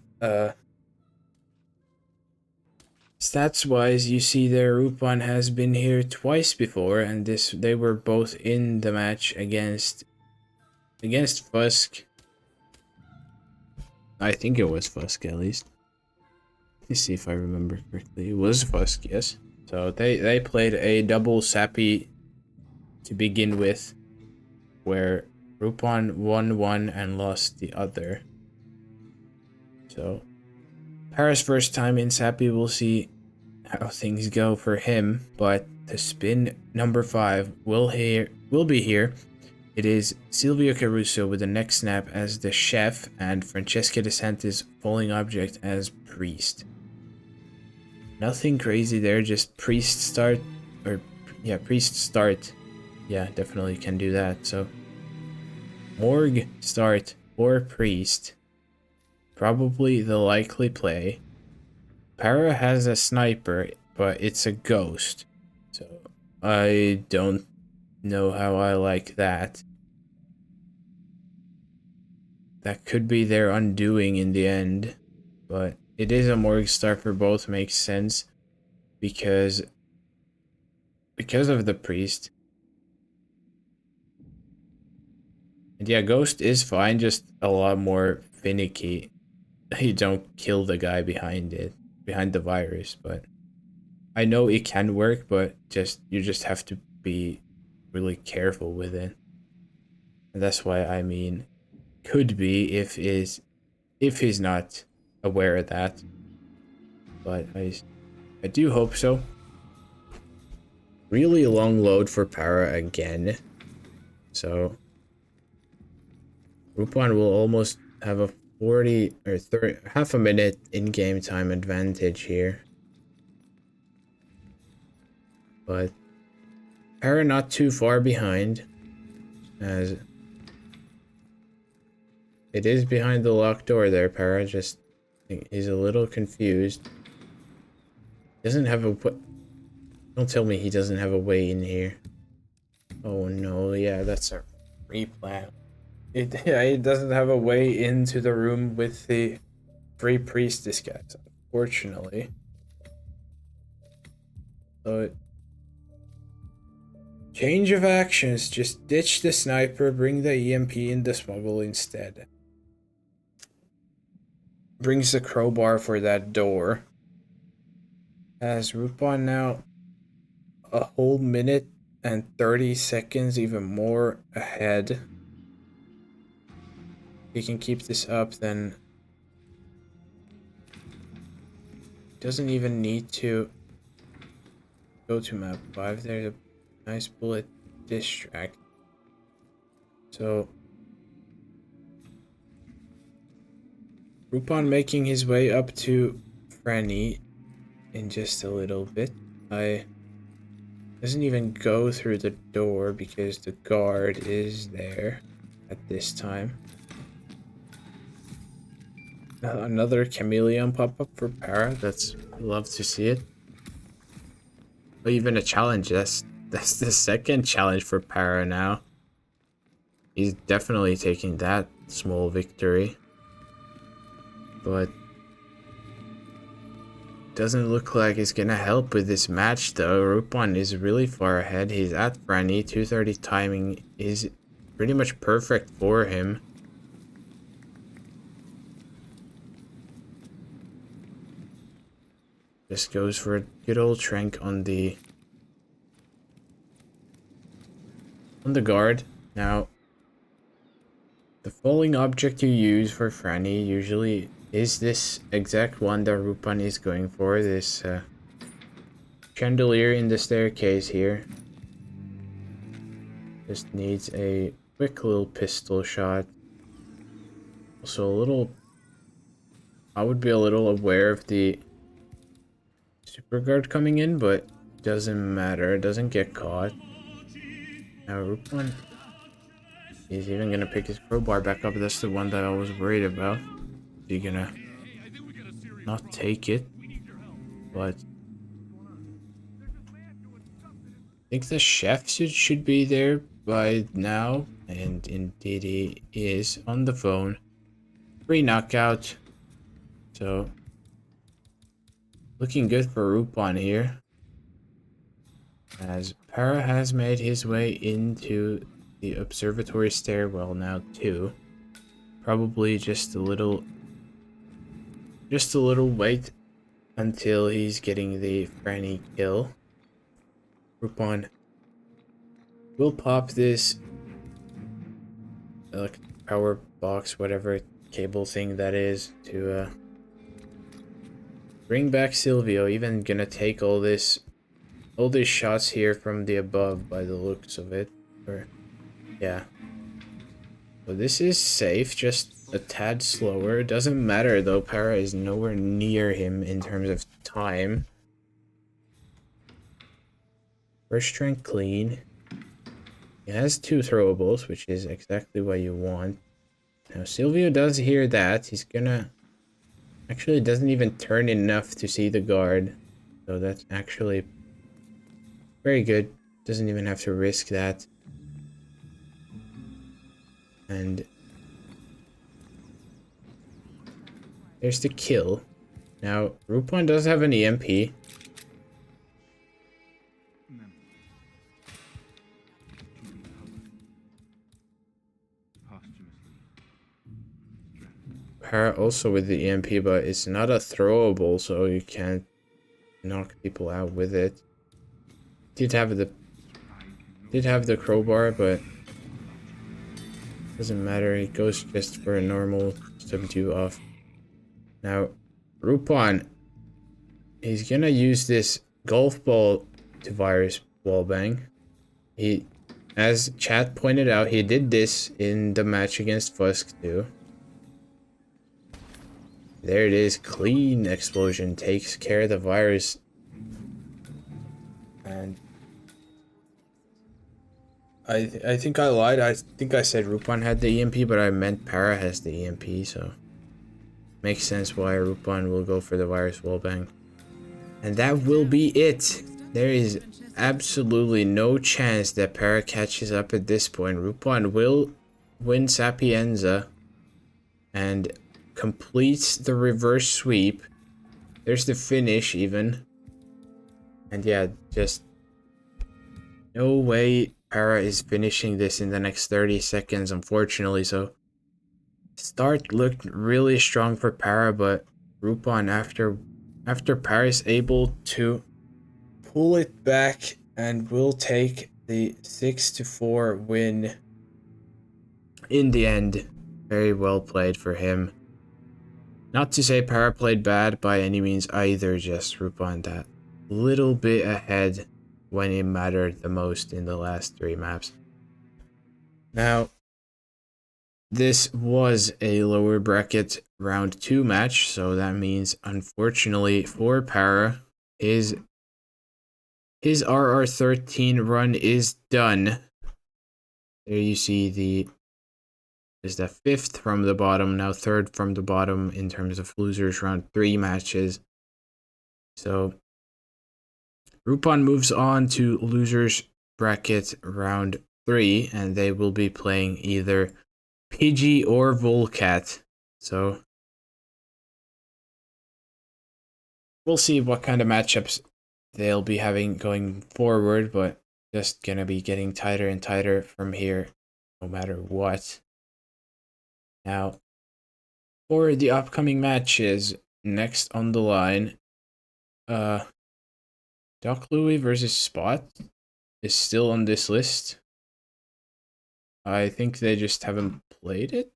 Stats wise, you see there Rupan has been here twice before, and they were both in the match against Fusk. I think it was Fusk at least. Let's see if I remember correctly. It was Fusk, yes. So they played a double Sappy to begin with, where Rupan won one and lost the other. So Para's first time in Sappy, we'll see how things go for him, but the spin number 5 will be here. It is Silvio Caruso with the neck snap as the chef and Francesca DeSantis falling object as priest. Nothing crazy there, just priest start, or yeah, priest start. Yeah, definitely can do that. So morgue start or priest, probably the likely play. Para has a sniper, but it's a ghost, so I don't know how I like that. That could be their undoing in the end, but it is a morgue start for both, makes sense because of the priest. And yeah, ghost is fine, just a lot more finicky. You don't kill the guy behind the virus, but I know it can work, but you just have to be really careful with it. And that's why I mean, could be if he's not aware of that. But I do hope so. Really long load for Para again. So Rupan will almost have a 40 or 30, half a minute in-game time advantage here. But Para not too far behind, as it is behind the locked door there. Para just is a little confused. Doesn't have a... Don't tell me he doesn't have a way in here. Oh no, yeah, that's a replan. It doesn't have a way into the room with the free priestess guys, unfortunately. So change of actions, just ditch the sniper, bring the EMP in the smuggle instead. Brings the crowbar for that door. Has Rupan now a whole minute and 30 seconds, even more ahead. If he can keep this up, then doesn't even need to go to map 5. There's a nice bullet distract. So Rupan making his way up to Franny. in just a little bit. I doesn't even go through the door because the guard is there at this time. Another chameleon pop-up for Para. That's love to see it. Or even a challenge. That's the second challenge for Para now. He's definitely taking that small victory. But doesn't look like it's gonna help with this match though. Rupan is really far ahead. He's at Franny. 230 timing is pretty much perfect for him. Just goes for a good old trank on the guard. Now, the falling object you use for Franny usually is this exact one that Rupan is going for. This chandelier in the staircase here. Just needs a quick little pistol shot. Also a little... I would be a little aware of the super guard coming in, but doesn't matter. It doesn't get caught. Now Rupan is even gonna pick his crowbar back up. That's the one that I was worried about. Is he gonna not take it? But I think the chef should be there by now, and indeed he is on the phone. Free knockout. So looking good for Rupan here, as Para has made his way into the observatory stairwell now too. Probably just a little wait until he's getting the Franny kill. Rupan will pop this power box, whatever cable thing that is, to bring back Silvio. Even gonna take all these shots here from the above by the looks of it. Or yeah. So this is safe, just a tad slower. It doesn't matter though, Para is nowhere near him in terms of time. First strength clean. He has 2 throwables, which is exactly what you want. Now Silvio does hear that. He's gonna... Actually doesn't even turn enough to see the guard. So that's actually very good. Doesn't even have to risk that. And there's the kill. Now Rupan does have an EMP. Para also with the EMP, but it's not a throwable, so you can't knock people out with it. Did have the crowbar, but doesn't matter. It goes just for a normal subdue off. Now, Rupan, he's gonna use this golf ball to virus wallbang. He, as chat pointed out, he did this in the match against Fusk too. There it is, clean explosion, takes care of the virus. And I think I lied. I think I said Rupan had the EMP, but I meant Para has the EMP, so makes sense why Rupan will go for the virus wallbang. And that will be it. There is absolutely no chance that Para catches up at this point. Rupan will win Sapienza and completes the reverse sweep. There's the finish even. And yeah, just no way Para is finishing this in the next 30 seconds, unfortunately. So start looked really strong for Para, but Rupan after Para is able to pull it back and will take the 6-4 win in the end. Very well played for him. Not to say Para played bad by any means either, just Rupan that little bit ahead when it mattered the most in the last 3 maps. Now, this was a lower bracket round 2 match, so that means unfortunately for Para, his RR13 run is done. There you see is the 5th from the bottom, now 3rd from the bottom in terms of losers round 3 matches. So Rupan moves on to losers bracket round 3, and they will be playing either Pidgey or Volcat. So we'll see what kind of matchups they'll be having going forward, but just gonna be getting tighter and tighter from here, no matter what. Now, for the upcoming matches, next on the line, Parapluie versus Spot is still on this list. I think they just haven't played it.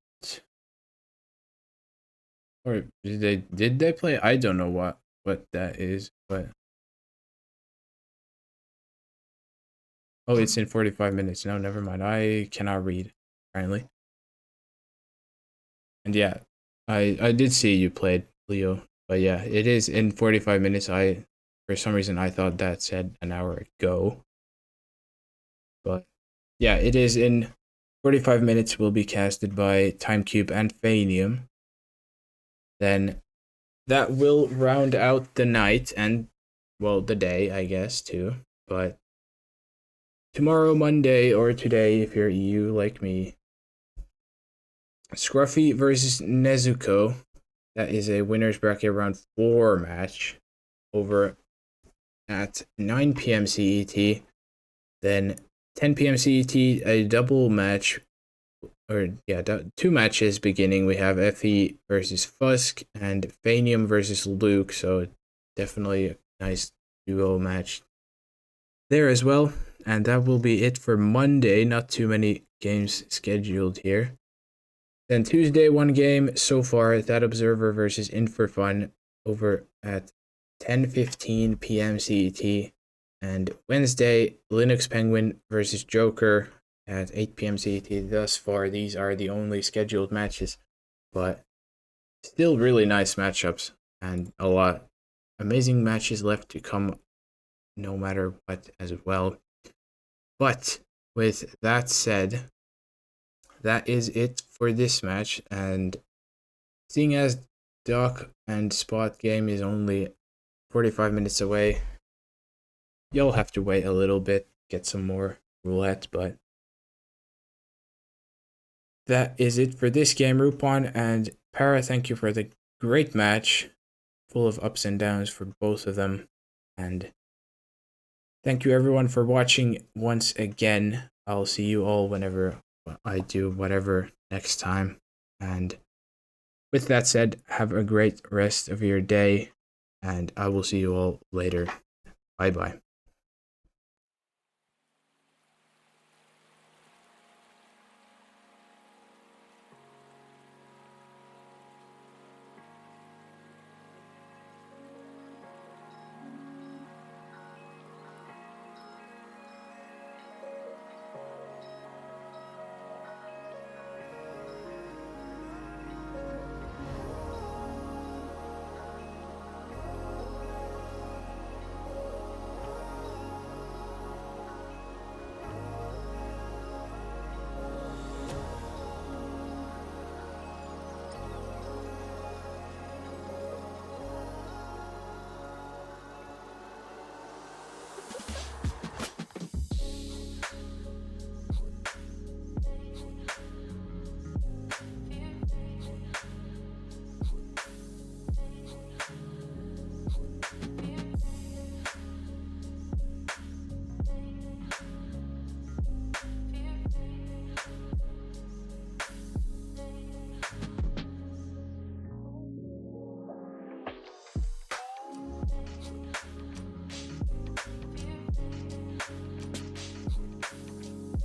Or did they play? I don't know what that is, but oh, it's in 45 minutes. No, never mind. I cannot read, apparently. And yeah, I did see you played, Leo. But yeah, it is in 45 minutes. For some reason I thought that said an hour ago. But yeah, it is in 45 minutes, will be casted by Timecube and Fanium. Then that will round out the night and, well, the day, I guess, too. But tomorrow, Monday, or today, if you're EU like me, Scruffy versus Nezuko. That is a winner's bracket round 4 match over at 9 p.m. CET. Then 10 p.m. CET, a double match, or yeah, 2 matches beginning. We have Effie versus Fusk and Fanium versus Luke. So definitely a nice duo match there as well. And that will be it for Monday. Not too many games scheduled here. Then Tuesday, 1 game so far. That Observer versus In For Fun over at 10:15 p.m. CET. And Wednesday, Linux Penguin versus Joker at 8 p.m. CET. Thus far, these are the only scheduled matches. But still really nice matchups. And a lot amazing matches left to come no matter what as well. But with that said, that is it for this match, and seeing as Doc and Spot game is only 45 minutes away, you'll have to wait a little bit, get some more roulette, but that is it for this game. Rupan and Para, thank you for the great match, full of ups and downs for both of them, and thank you everyone for watching once again. I'll see you all whenever I do whatever next time, and with that said, have a great rest of your day, and I will see you all later. Bye bye.